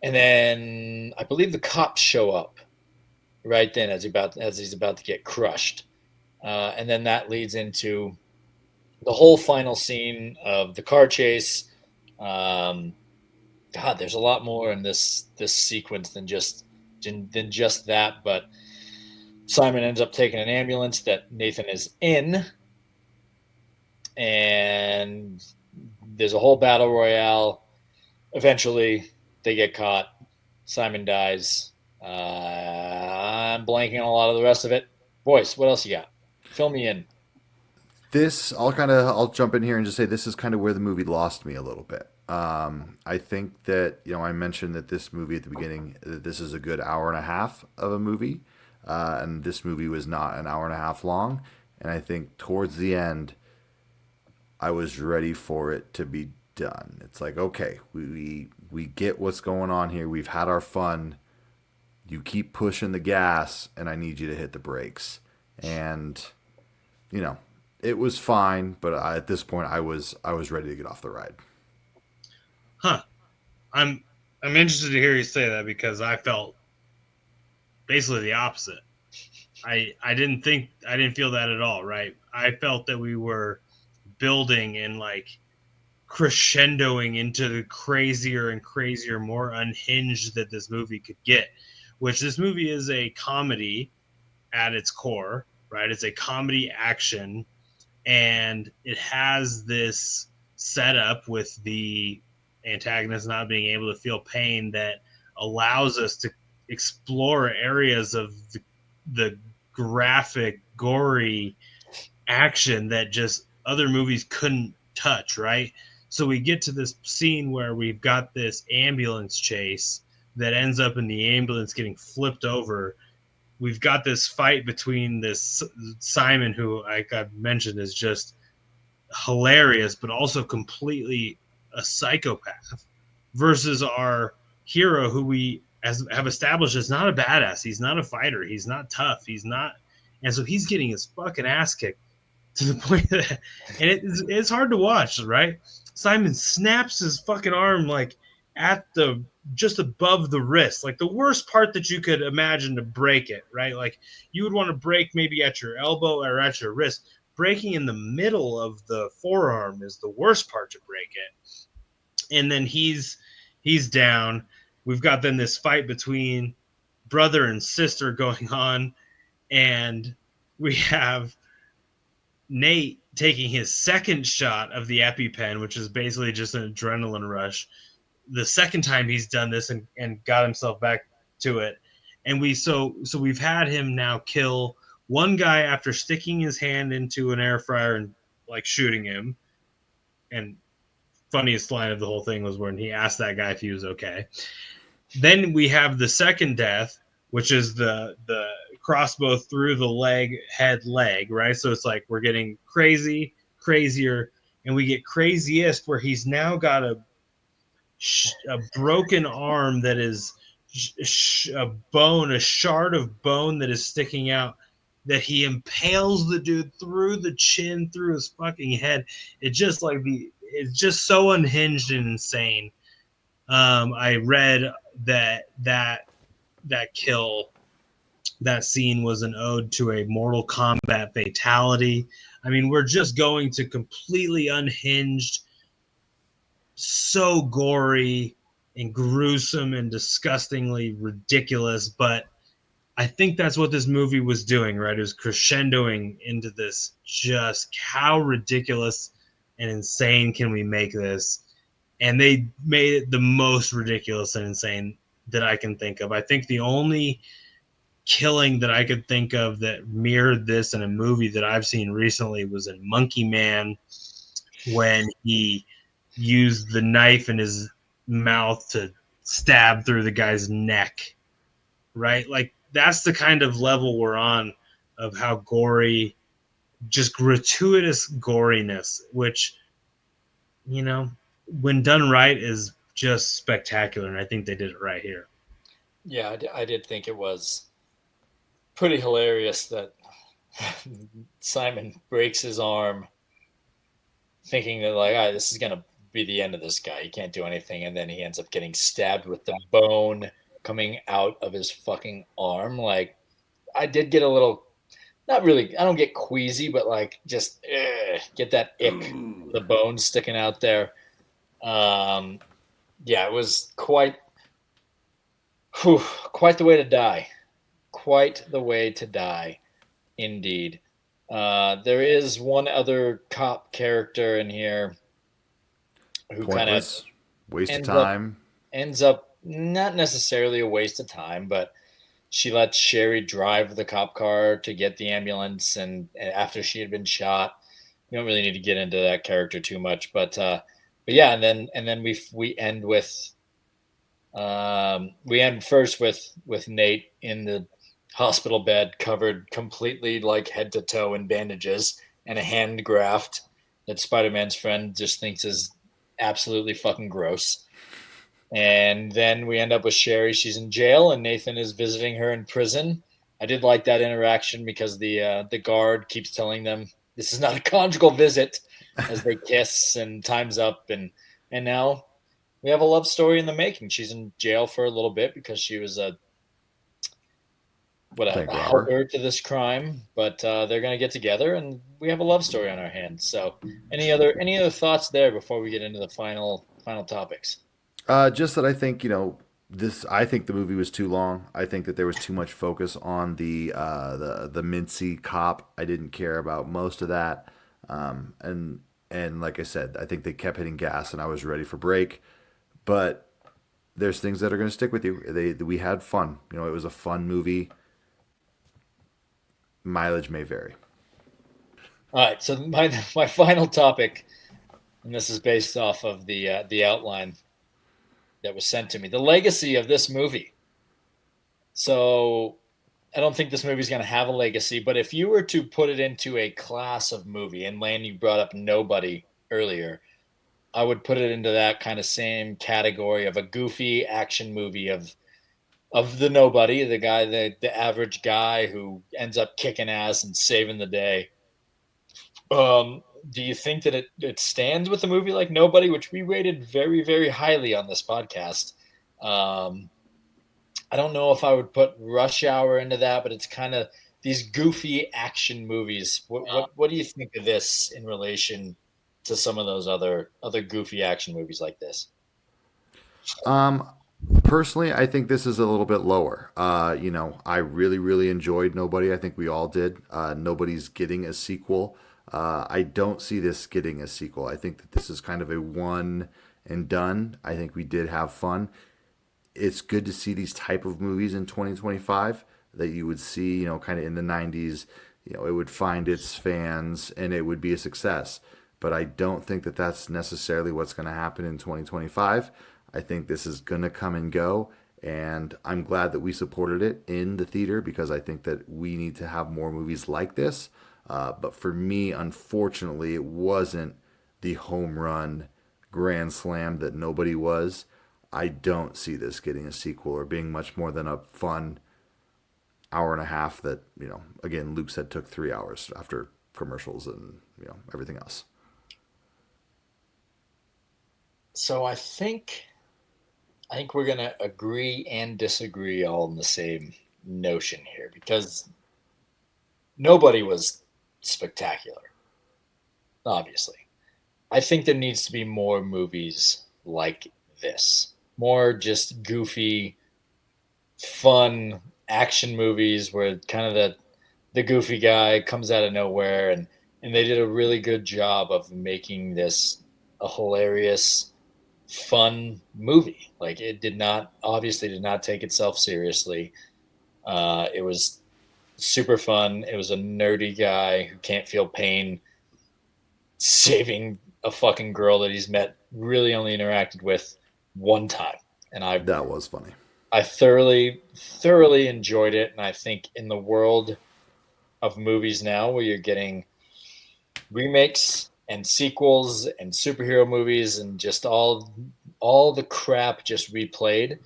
And then I believe the cops show up right then as he's about to get crushed. And then that leads into the whole final scene of the car chase. God, there's a lot more in this sequence than just that. But Simon ends up taking an ambulance that Nathan is in, and there's a whole battle royale. Eventually, they get caught. Simon dies. I'm blanking on a lot of the rest of it. Boys, what else you got? Fill me in. I'll jump in here and just say this is kind of where the movie lost me a little bit. I think that, I mentioned that this movie at the beginning, that this is a good hour and a half of a movie. And this movie was not an hour and a half long. And I think towards the end, I was ready for it to be done. It's like, okay, we get what's going on here. We've had our fun. You keep pushing the gas, and I need you to hit the brakes. And it was fine, but at this point, I was ready to get off the ride. Huh. I'm interested to hear you say that because I felt basically the opposite. I didn't feel that at all, right? I felt that we were building and like crescendoing into the crazier and crazier, more unhinged that this movie could get, which this movie is a comedy at its core, right? It's a comedy action, and it has this setup with the antagonist not being able to feel pain that allows us to explore areas of the graphic, gory action that just other movies couldn't touch, right? So we get to this scene where we've got this ambulance chase that ends up in the ambulance getting flipped over. We've got this fight between this Simon, who, like I've mentioned, is just hilarious, but also completely a psychopath, versus our hero, who we have established is not a badass. He's not a fighter. He's not tough. He's not. And so he's getting his fucking ass kicked to the point that, and it's hard to watch, right? Simon snaps his fucking arm like at the just above the wrist, like the worst part that you could imagine to break it, right? Like you would want to break maybe at your elbow or at your wrist. Breaking in the middle of the forearm is the worst part to break it. And then he's down. We've got then this fight between brother and sister going on, and we have Nate taking his second shot of the EpiPen, which is basically just an adrenaline rush. The second time he's done this and got himself back to it. And we've had him now kill one guy after sticking his hand into an air fryer and like shooting him. And funniest line of the whole thing was when he asked that guy if he was okay. Then we have the second death, which is the crossbow through the head leg, right? So it's like we're getting crazier, and we get craziest where he's now got a broken arm that is a shard of bone that is sticking out, that he impales the dude through the chin, through his fucking head. It's just so unhinged and insane. I read that kill, that scene was an ode to a Mortal Kombat fatality. I mean, we're just going to completely unhinged, so gory and gruesome and disgustingly ridiculous. But I think that's what this movie was doing, right? It was crescendoing into this, just how ridiculous and insane can we make this? And they made it the most ridiculous and insane that I can think of. I think the only killing that I could think of that mirrored this in a movie that I've seen recently was in Monkey Man, when he used the knife in his mouth to stab through the guy's neck, right? Like that's the kind of level we're on of how gory, just gratuitous goriness, which, when done right is just spectacular. And I think they did it right here. Yeah, I did think it was pretty hilarious that Simon breaks his arm thinking that like, this is going to be the end of this guy. He can't do anything. And then he ends up getting stabbed with the bone coming out of his fucking arm. Like I did get a little, not really, I don't get queasy, but like just get that ick, the bone sticking out there. Yeah, it was quite the way to die. Quite the way to die, indeed. There is one other cop character in here who kind of waste of time. Ends up not necessarily a waste of time, but she lets Sherry drive the cop car to get the ambulance, and after she had been shot. We don't really need to get into that character too much, but but yeah, and then we end with we end first with Nate in the hospital bed, covered completely like head to toe in bandages and a hand graft that Spider-Man's friend just thinks is absolutely fucking gross. And then we end up with Sherry. She's in jail, and Nathan is visiting her in prison. I did like that interaction because the guard keeps telling them this is not a conjugal visit as they kiss and time's up, and now we have a love story in the making. She's in jail for a little bit because she was a Bank robber. helper to this crime, but they're gonna get together, and we have a love story on our hands. So, any other thoughts there before we get into the final topics? Just that I think this. I think the movie was too long. I think that there was too much focus on the mincy cop. I didn't care about most of that. And like I said, I think they kept hitting gas, and I was ready for break. But there's things that are going to stick with you. We had fun. It was a fun movie. Mileage may vary. All right, so my final topic, and this is based off of the outline that was sent to me, the legacy of this movie. So I don't think this movie is going to have a legacy, but if you were to put it into a class of movie, and Lane, you brought up Nobody earlier, I would put it into that kind of same category of a goofy action movie of the nobody, the guy, the average guy who ends up kicking ass and saving the day. Do you think that it stands with a movie like Nobody, which we rated very, very highly on this podcast? I don't know if I would put Rush Hour into that, but it's kind of these goofy action movies. What do you think of this in relation to some of those other goofy action movies like this? Um, Personally, I think this is a little bit lower. I really, really enjoyed Nobody. I think we all did. Nobody's getting a sequel. I don't see this getting a sequel. I think that this is kind of a one and done. I think we did have fun. It's good to see these type of movies in 2025 that you would see, kind of in the 90s. It would find its fans and it would be a success. But I don't think that that's necessarily what's going to happen in 2025. I think this is going to come and go. And I'm glad that we supported it in the theater because I think that we need to have more movies like this. But for me, unfortunately, it wasn't the home run grand slam that Nobody was. I don't see this getting a sequel or being much more than a fun hour and a half that, again, Luke said took 3 hours after commercials and, everything else. So I think we're gonna agree and disagree all in the same notion here because Nobody was spectacular. Obviously, I think there needs to be more movies like this, more just goofy, fun action movies where kind of the goofy guy comes out of nowhere, and they did a really good job of making this a hilarious, fun movie. Like it obviously did not take itself seriously. It was super fun. It was a nerdy guy who can't feel pain saving a fucking girl that he's met, really only interacted with one time. And That was funny. I thoroughly, thoroughly enjoyed it. And I think in the world of movies now where you're getting remakes and sequels and superhero movies and just all the crap just replayed,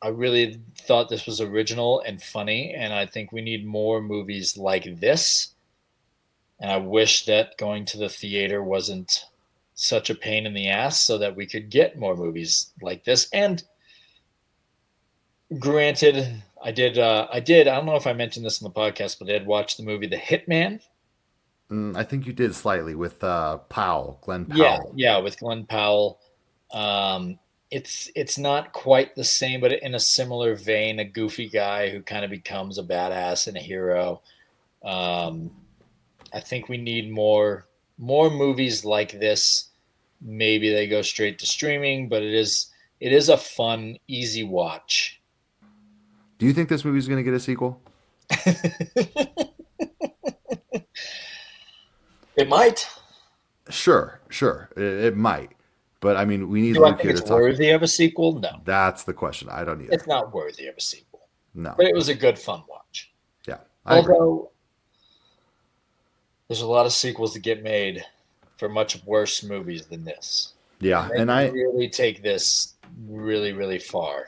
I really thought this was original and funny, and I think we need more movies like this. And I wish that going to the theater wasn't such a pain in the ass so that we could get more movies like this. And granted, I don't know if I mentioned this in the podcast, but I did watch the movie The Hitman. I think you did slightly with Glenn Yeah, Powell. yeah, with Glenn Powell. It's not quite the same, but in a similar vein, a goofy guy who kind of becomes a badass and a hero. I think we need more movies like this. Maybe they go straight to streaming, but it is a fun, easy watch. Do you think this movie is going to get a sequel? It might. Sure. It might. But I mean, we need Do I Luke think here to it's talk. worthy of a sequel? No, That's the question. I don't either. it's not worthy of a sequel. No. But it was a good, fun watch. Yeah, I agree. Although there's a lot of sequels that get made for much worse movies than this. Yeah, And they really take this really, really far.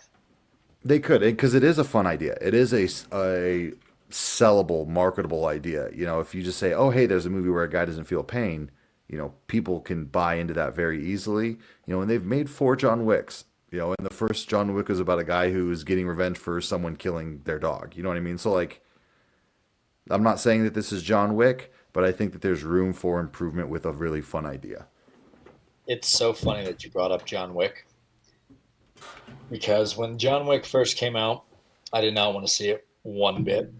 They could, because it is a fun idea. It is a sellable, marketable idea. You know, if you just say, "Oh, hey, there's a movie where a guy doesn't feel pain," you know, people can buy into that very easily. You know, and they've made 4 John Wicks. You know, and the first John Wick was about a guy who was getting revenge for someone killing their dog. You know what I mean? So, like, I'm not saying that this is John Wick, but I think that there's room for improvement with a really fun idea. It's so funny that you brought up John Wick. Because when John Wick first came out, I did not want to see it one bit.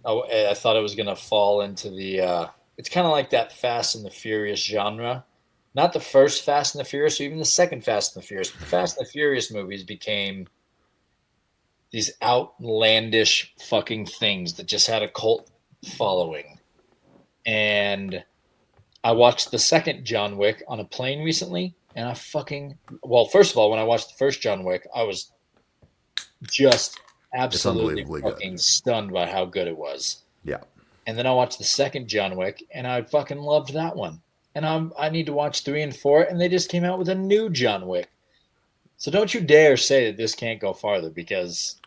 I thought it was going to fall into the. It's kind of like that Fast and the Furious genre. Not the first Fast and the Furious, or even the second Fast and the Furious. The Fast and the Furious movies became these outlandish fucking things that just had a cult following. And I watched the second John Wick on a plane recently. And first of all, when I watched the first John Wick, I was just absolutely fucking stunned by how good it was. Yeah. And then I watched the second John Wick, and I fucking loved that one. And I need to watch 3 and 4, and they just came out with a new John Wick. So don't you dare say that this can't go farther, because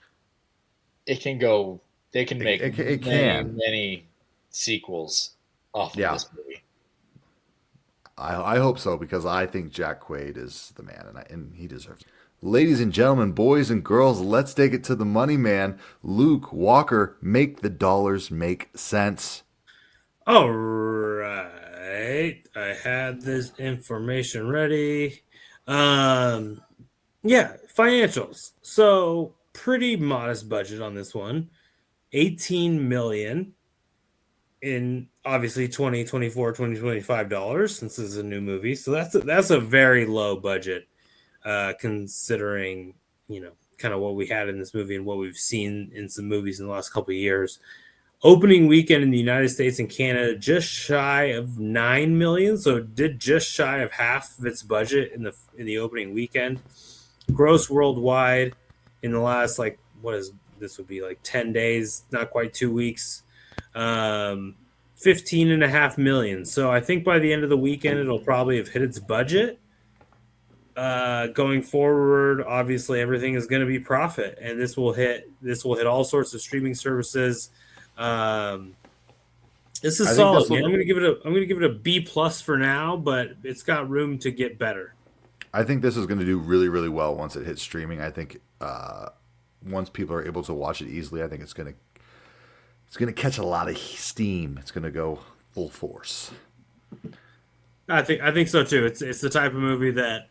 it can go. They can make many sequels off of this movie. I hope so, because I think Jack Quaid is the man, and he deserves it. Ladies and gentlemen, boys and girls, let's take it to the money man. Luke Walker, make the dollars make sense. All right. I had this information ready. Yeah, financials. So pretty modest budget on this one. $18 million in obviously 2024 2025 dollars, since this is a new movie. So that's a very low budget, considering, you know, kind of what we had in this movie and what we've seen in some movies in the last couple of years. Opening weekend in the United States and Canada just shy of 9 million, so it did just shy of half of its budget in the opening weekend. Gross worldwide in the last, like, what is this, would be like 10 days, not quite 2 weeks, 15.5 million. So I think by the end of the weekend it'll probably have hit its budget. Going forward, obviously everything is going to be profit, and this will hit all sorts of streaming services. This is solid, man. I'm going to give it a B+ for now, but it's got room to get better. I think this is going to do really, really well once it hits streaming. I think once people are able to watch it easily, I think it's going to catch a lot of steam. It's going to go full force. I think so too. It's the type of movie that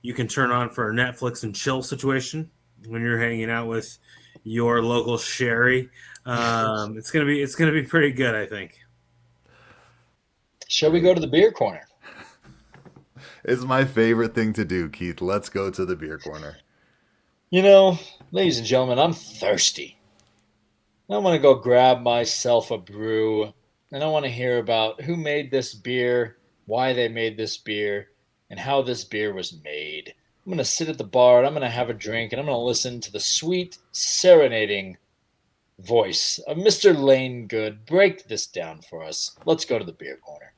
you can turn on for a Netflix and chill situation when you're hanging out with your local sherry. It's gonna be pretty good, I think. Shall we go to the beer corner? It's my favorite thing to do, Keith. Let's go to the beer corner. You know, ladies and gentlemen, I'm thirsty. I want to go grab myself a brew, and I want to hear about who made this beer, why they made this beer, and how this beer was made. I'm going to sit at the bar, and I'm going to have a drink, and I'm going to listen to the sweet, serenading voice of Mr. Lane Good. Break this down for us. Let's go to the beer corner.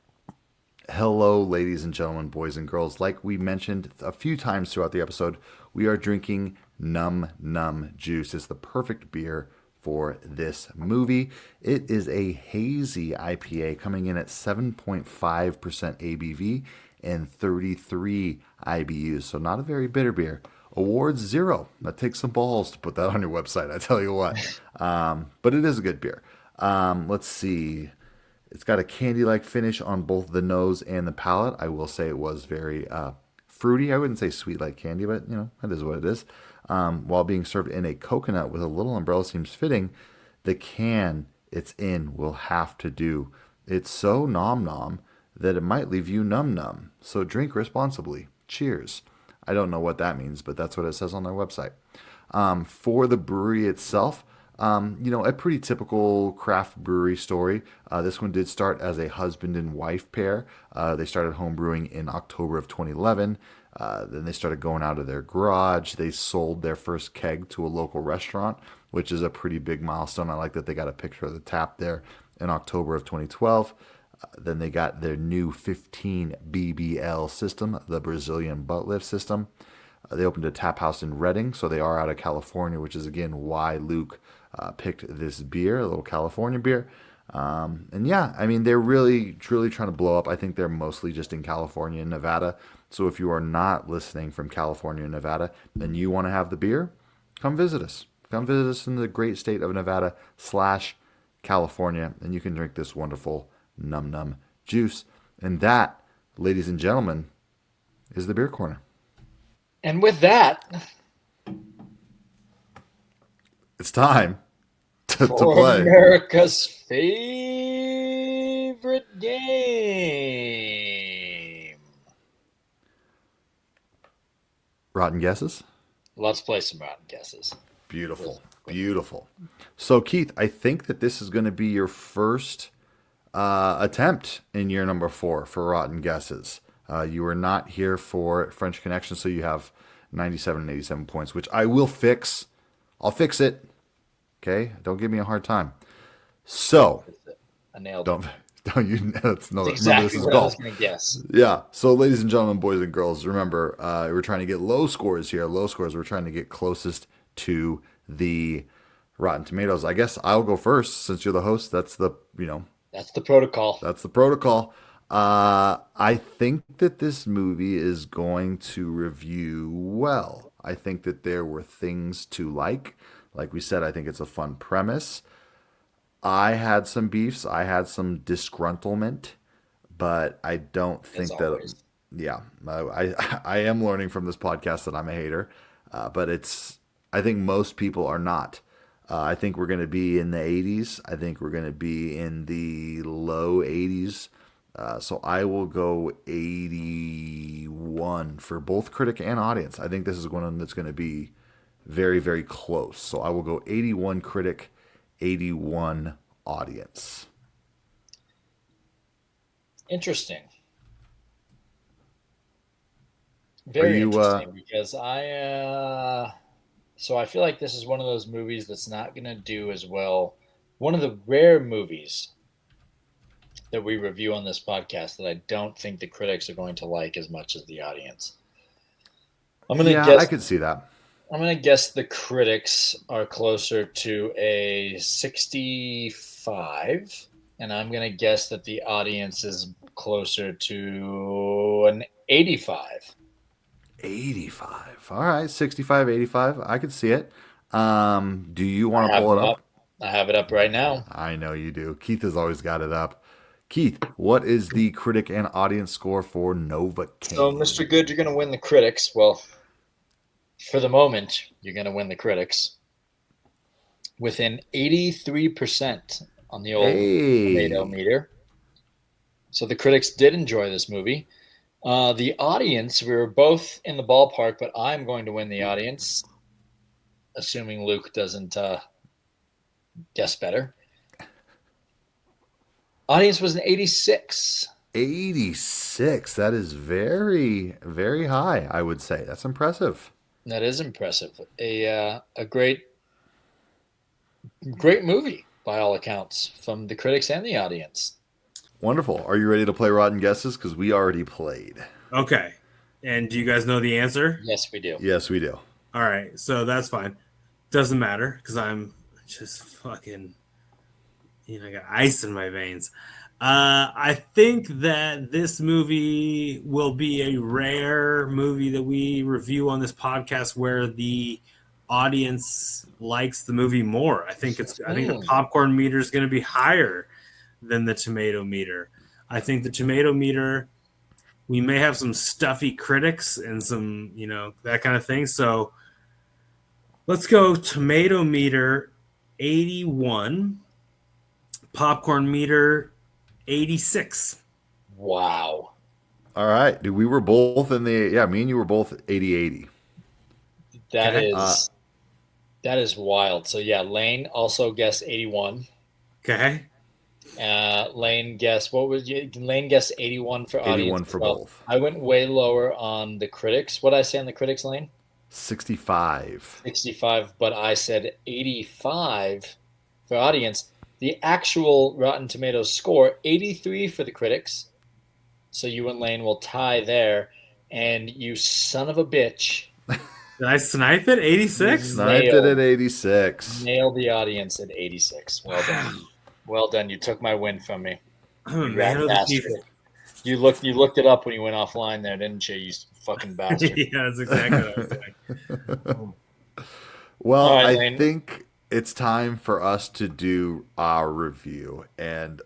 Hello, ladies and gentlemen, boys and girls. Like we mentioned a few times throughout the episode, we are drinking Numb juice. It's the perfect beer for this movie. It is a hazy IPA coming in at 7.5% ABV and 33 IBUs. So not a very bitter beer. Awards 0. That takes some balls to put that on your website, I tell you what. But it is a good beer. Let's see. It's got a candy-like finish on both the nose and the palate. I will say it was very fruity. I wouldn't say sweet like candy, but, you know, that is what it is. While being served in a coconut with a little umbrella seems fitting, the can it's in will have to do. It's so nom-nom that it might leave you num-num. So drink responsibly. Cheers. I don't know what that means, but that's what it says on their website. For the brewery itself, you know, a pretty typical craft brewery story. This one did start as a husband and wife pair. They started home brewing in October of 2011. Then they started going out of their garage. They sold their first keg to a local restaurant, which is a pretty big milestone. I like that they got a picture of the tap there in October of 2012. Then they got their new 15 BBL system, the Brazilian butt lift system. They opened a tap house in Reading, so they are out of California, which is again why Luke picked this beer, a little California beer. And yeah, I mean, they're really, truly trying to blow up. I think they're mostly just in California and Nevada. So if you are not listening from California and Nevada, then you want to have the beer, come visit us. Come visit us in the great state of Nevada / California, and you can drink this wonderful Numb juice. And that, ladies and gentlemen, is the Beer Corner. And with that, it's time to for play America's favorite game. Rotten Guesses? Let's play some rotten guesses. Beautiful. Beautiful. So, Keith, I think that this is going to be your first attempt in year number 4 for Rotten Guesses. You were not here for French Connection, so you have 97 and 87 points, which I will fix. I'll fix it. Okay? Don't give me a hard time. So, I nailed don't you? That's no. That's Remember, exactly this is what I was golf. going to guess. Yeah. So, ladies and gentlemen, boys and girls, remember, we're trying to get low scores here. Low scores. We're trying to get closest to the Rotten Tomatoes. I guess I'll go first since you're the host. That's the That's the protocol. That's the protocol. I think that this movie is going to review well. I think that there were things to like. Like we said, I think it's a fun premise. I had some beefs. I had some disgruntlement, but I don't think that. always. Yeah, I am learning from this podcast that I'm a hater, but I think most people are not. I think we're going to be in the 80s. I think we're going to be in the low 80s. So I will go 81 for both critic and audience. I think this is one that's going to be very, very close. So I will go 81 critic, 81 audience. Interesting. Very interesting because so I feel like this is one of those movies that's not going to do as well. One of the rare movies that we review on this podcast that I don't think the critics are going to like as much as the audience. I could see that. I'm going to guess the critics are closer to a 65, and I'm going to guess that the audience is closer to an 85. 85. All right, 65, 85. I could see it. Do you want to pull it up? I have it up right now. I know you do. Keith has always got it up. Keith, what is the critic and audience score for Novocaine? So, Mr. Good, you're going to win the critics. Well, for the moment, you're going to win the critics with an 83% on the old tomato meter. So the critics did enjoy this movie. The audience, we were both in the ballpark, but I'm going to win the audience, assuming Luke doesn't guess better. Audience was an 86. 86. That is very, very high, I would say. That's impressive. That is impressive. A great movie, by all accounts, from the critics and the audience. Wonderful. Are you ready to play Rotten Guesses? Because we already played. Okay. And do you guys know the answer? Yes, we do. Yes, we do. All right. So that's fine. Doesn't matter because I'm just fucking, I got ice in my veins. I think that this movie will be a rare movie that we review on this podcast where the audience likes the movie more. I think the popcorn meter is going to be higher than the tomato meter. I think the tomato meter, we may have some stuffy critics and some, that kind of thing. So let's go tomato meter 81, popcorn meter 86. Wow. All right. Dude, we were both me and you were both 80-80. That is wild. So yeah, Lane also guessed 81. Okay. Lane guessed, what was you? Lane guessed 81 for audience. 81 for both. I went way lower on the critics. What did I say on the critics, Lane? 65. 65, but I said 85 for audience. The actual Rotten Tomatoes score, 83 for the critics. So you and Lane will tie there. And you son of a bitch. Did I snipe it? 86? Sniped it at 86. Nailed the audience at 86. Well done. Well done. You took my win from me. I'm a You man rat of the bastard. people. You looked it up when you went offline there, didn't you? You fucking bastard. Yeah, that's exactly what I was doing. Well, All right, I Lane. think it's time for us to do our review. And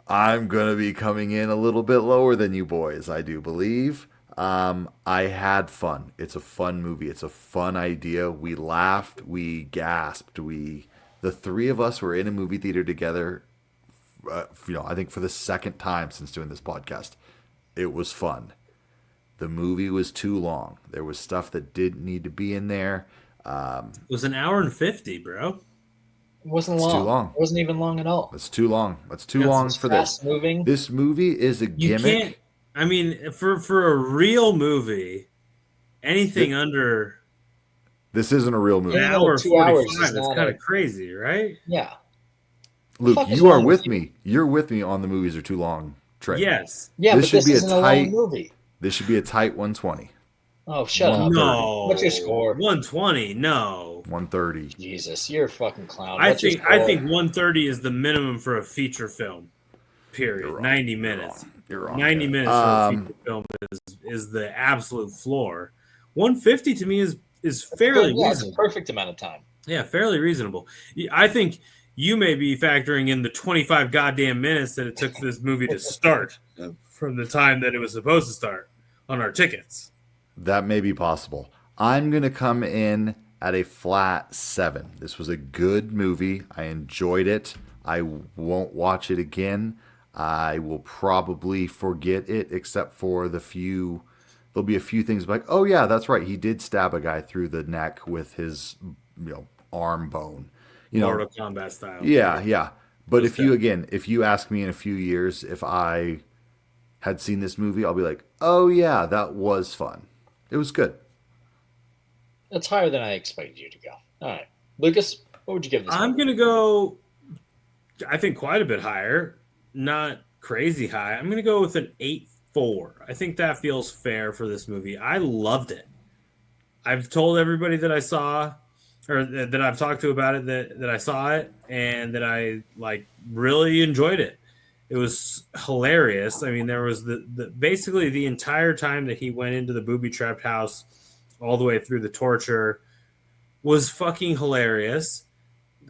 I'm going to be coming in a little bit lower than you boys, I do believe. I had fun. It's a fun movie. It's a fun idea. We laughed. We gasped. The three of us were in a movie theater together, I think for the second time since doing this podcast. It was fun. The movie was too long. There was stuff that didn't need to be in there. It was an hour and 50, bro. It wasn't It's long. too long. It wasn't even long at all. It's too long. It's too Yes, long It's for this. fast moving. This movie is a You gimmick. can't. I mean, for a real movie, anything under This isn't a real movie. an Yeah. hour 2 hours 45 is is not kind a- of crazy, right? Yeah. Luke, fuck is you are wrong with with you? me. You're with me on the movies are too long train. Yes. Yeah, This but should this be a isn't a tight- long movie. This should be a tight 120. Oh, shut up. 130. No. What's your score? 120. No. 130. Jesus, you're a fucking clown. I What's your think 130 is the minimum for a feature film. You're Period. wrong. 90 You're minutes. wrong. You're wrong. 90 Yeah. minutes for a feature film is the absolute floor. 150 to me is fairly Yeah, it's a reasonable. perfect amount of time. Yeah, fairly reasonable. I think you may be factoring in the 25 goddamn minutes that it took for this movie to start from the time that it was supposed to start on our tickets. That may be possible. I'm going to come in at a flat 7. This was a good movie. I enjoyed it. I won't watch it again. I will probably forget it, except for there'll be a few things like, oh yeah, that's right. He did stab a guy through the neck with his, arm bone. Mortal Kombat style. Yeah. But Those if you ask me in a few years if I had seen this movie, I'll be like, oh yeah, that was fun. It was good. That's higher than I expected you to go. All right. Lucas, what would you give this I'm movie? going to go, I think, quite a bit higher. Not crazy high. I'm going to go with an 8.4. I think that feels fair for this movie. I loved it. I've told everybody that I saw, or that I've talked to about it, that I saw it and that I really enjoyed it. It was hilarious. I mean, there was the basically the entire time that he went into the booby-trapped house, all the way through the torture, was fucking hilarious.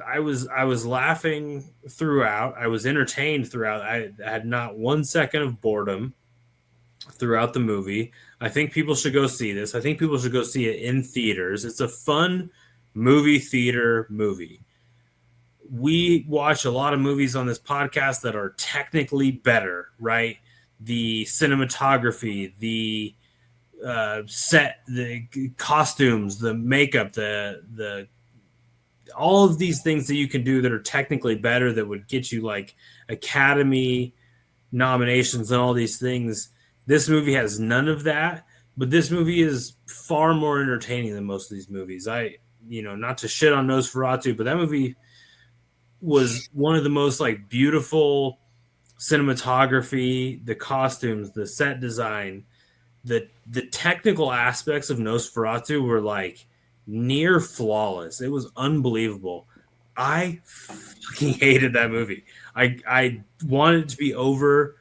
I was laughing throughout. I was entertained throughout. I had not 1 second of boredom throughout the movie. I think people should go see this. I think people should go see it in theaters. It's a fun movie theater movie. We watch a lot of movies on this podcast that are technically better, right? The cinematography, the set, the costumes, the makeup, the all of these things that you can do that are technically better, that would get you like Academy nominations and all these things. This movie has none of that, but this movie is far more entertaining than most of these movies. Not to shit on Nosferatu, but that movie was one of the most beautiful cinematography, the costumes, the set design, the technical aspects of Nosferatu were near flawless. It was unbelievable. I fucking hated that movie. I wanted it to be over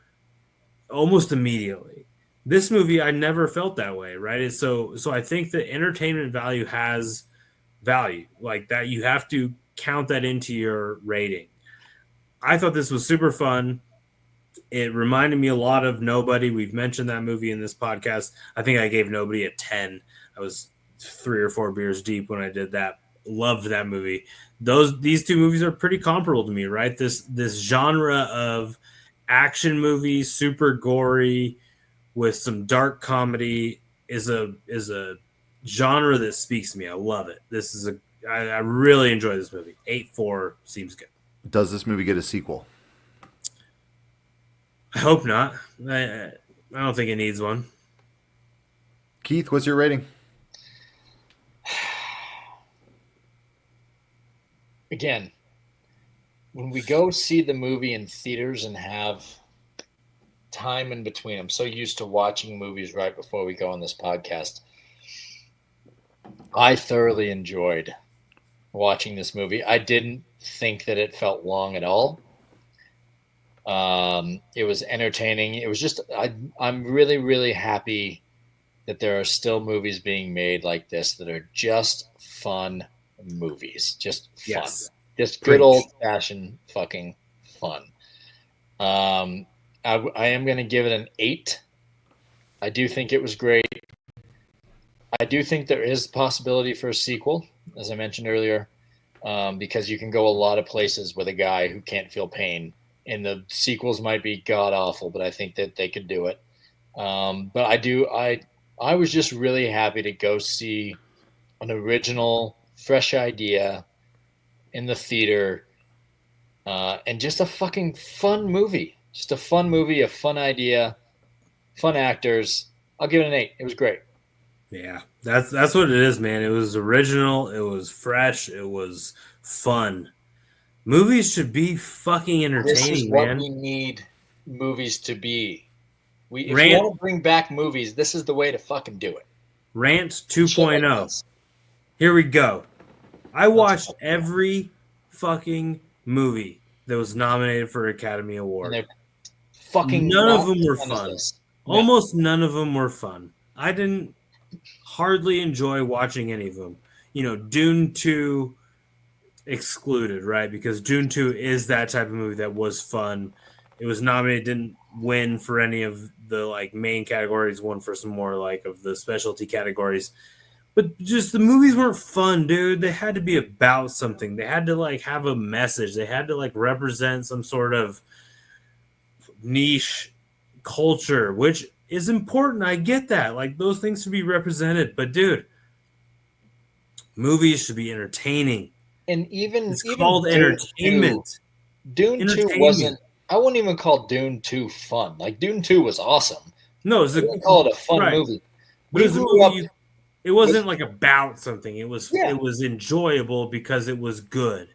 almost immediately. This movie, I never felt that way, right? So I think the entertainment value has value like that. You have to count that into your rating. I thought this was super fun. It reminded me a lot of Nobody. We've mentioned that movie in this podcast. I think I gave Nobody a 10. I was 3 or 4 beers deep when I did that. Loved that movie. These two movies are pretty comparable to me, right? This genre of action movies, super gory, with some dark comedy is a genre that speaks to me. I love it. I really enjoy this movie. 8.4 seems good. Does this movie get a sequel? I hope not. I don't think it needs one. Keith, what's your rating? Again, when we go see the movie in theaters and have time in between, I'm so used to watching movies right before we go on this podcast. I thoroughly enjoyed watching this movie. I didn't think that it felt long at all. It was entertaining. It was just, I'm really, really happy that there are still movies being made like this that are just fun movies. Just fun. Yes. Just good old fashioned fucking fun. I am going to give it an 8. I do think it was great. I do think there is possibility for a sequel, as I mentioned earlier, because you can go a lot of places with a guy who can't feel pain, and the sequels might be god awful, but I think that they could do it. But I was just really happy to go see an original, fresh idea in the theater, and just a fucking fun movie. Just a fun movie, a fun idea, fun actors. I'll give it an 8. It was great. Yeah, that's what it is, man. It was original. It was fresh. It was fun. Movies should be fucking entertaining, This is what man. we need movies to be. If Rant- you want to bring back movies, this is the way to fucking do it. Rant Shit 2.0. like this. Here we go. I watched every fucking movie that was nominated for an Academy And Award. they're fucking None of not them as were as fun. this. No. Almost none of them were fun. I didn't hardly enjoy watching any of them. You know, Dune 2 excluded, right? Because Dune 2 is that type of movie that was fun. It was nominated, didn't win for any of the like main categories, won for some more like of the specialty categories. But just the movies weren't fun, dude. They had to be about something. They had to like have a message. They had to like represent some sort of niche culture, which is important. I get that. Like those things should be represented. But dude, movies should be entertaining. And even It's even called Dune entertainment. 2, Dune 2 Entertainment. wasn't. I wouldn't even call Dune 2 fun. Like Dune 2 was awesome. No, it's I wouldn't call it a fun right. movie. But it was a grew movie. It wasn't like about something. It was Yeah. it was enjoyable because it was good.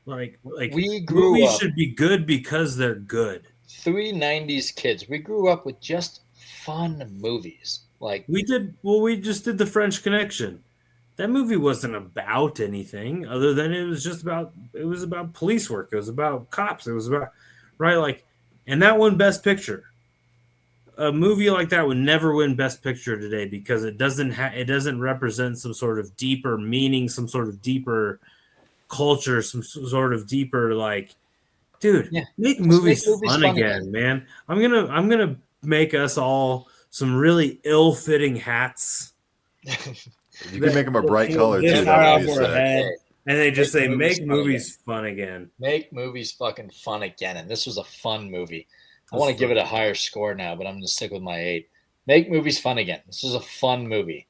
Like we grew movies up should be good because they're good. 3 90s kids. We grew up with just fun movies. Like We just did the French Connection. That movie wasn't about anything other than it was about police work. It was about cops. It was about right like and that won Best Picture. A movie like that would never win Best Picture today because it doesn't represent some sort of deeper meaning, some sort of deeper culture, some sort of deeper like, dude, Yeah. make movies, make movies fun fun again, man. I'm gonna make us all some really ill-fitting hats. You can make them a bright color This too. far That off would be our sick. head, and they just say Make movies make fun movies fun again. Make movies fucking fun again. And this was a fun movie. I That's want to give fun. it a higher score now, but I'm going to stick with my 8. Make movies fun again. This is a fun movie.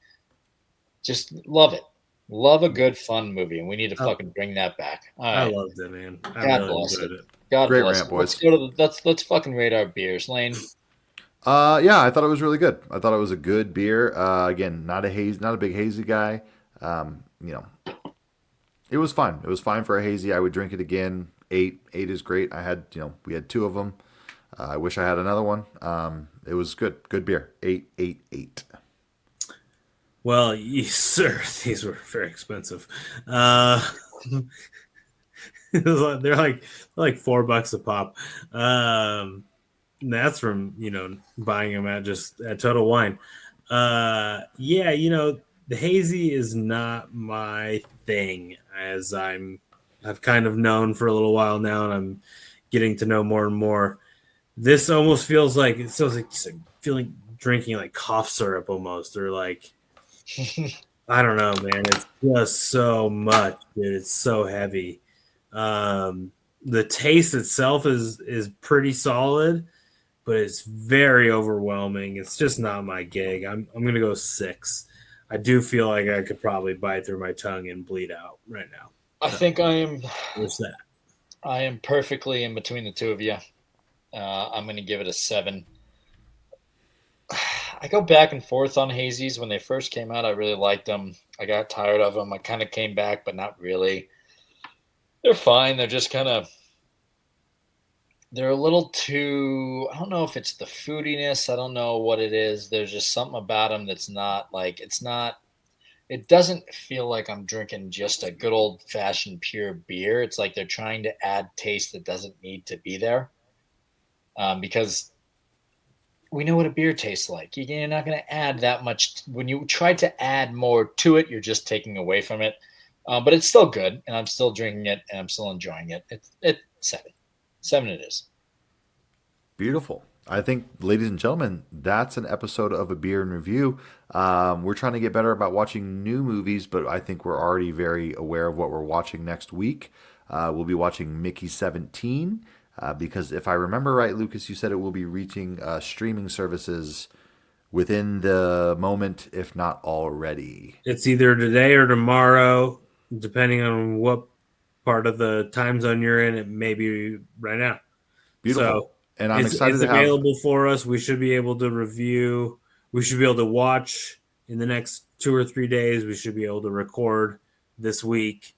Just love it. Love a good fun movie, and we need to fucking bring that back. All I right. loved it, man. I God really bless enjoyed it. it. God Great bless rant, it. boys. Let's go to let's fucking rate our beers, Lane. Yeah, I thought it was really good. I thought it was a good beer. Again, not a big hazy guy. It was fine. It was fine for a hazy. I would drink it again. 8 is great. We had 2 of them. I wish I had another one. It was good beer. 8. Well, sir, these were very expensive. They're like $4 a pop. That's from buying them at Total Wine. The hazy is not my thing, as I've kind of known for a little while now, and I'm getting to know more and more. This almost feels like feeling drinking like cough syrup almost, or like I don't know, man. It's just so much, dude. It's so heavy. The taste itself is pretty solid, but it's very overwhelming. It's just not my gig. I'm gonna go 6. I do feel like I could probably bite through my tongue and bleed out right now. I think I am. What's that? I am perfectly in between the two of you. I'm going to give it a 7. I go back and forth on hazies. When they first came out, I really liked them. I got tired of them. I kind of came back, but not really. They're fine. They're just kind of, they're a little too, I don't know if it's the foodiness. I don't know what it is. There's just something about them that's not like, it's not, it doesn't feel like I'm drinking just a good old fashioned pure beer. It's like they're trying to add taste that doesn't need to be there. Because we know what a beer tastes like. You're not going to add that much. When you try to add more to it, you're just taking away from it. But it's still good, and I'm still drinking it, and I'm still enjoying it. It's 7. 7 it is. Beautiful. I think, ladies and gentlemen, that's an episode of A Beer in Review. We're trying to get better about watching new movies, but I think we're already very aware of what we're watching next week. We'll be watching Mickey 17, because if I remember right, Lucas, you said it will be reaching streaming services within the moment, if not already. It's either today or tomorrow, depending on what part of the time zone you're in. It may be right now. Beautiful. So and I'm excited it's to have. available for us. We should be able to review. We should be able to watch in the next 2 or 3 days. We should be able to record this week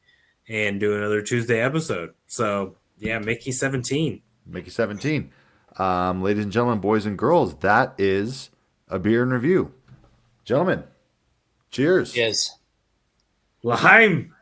and do another Tuesday episode. So yeah, Mickey 17. Mickey 17. Ladies and gentlemen, boys and girls, that is A Beer in Review. Gentlemen, cheers. Yes. L'chaim.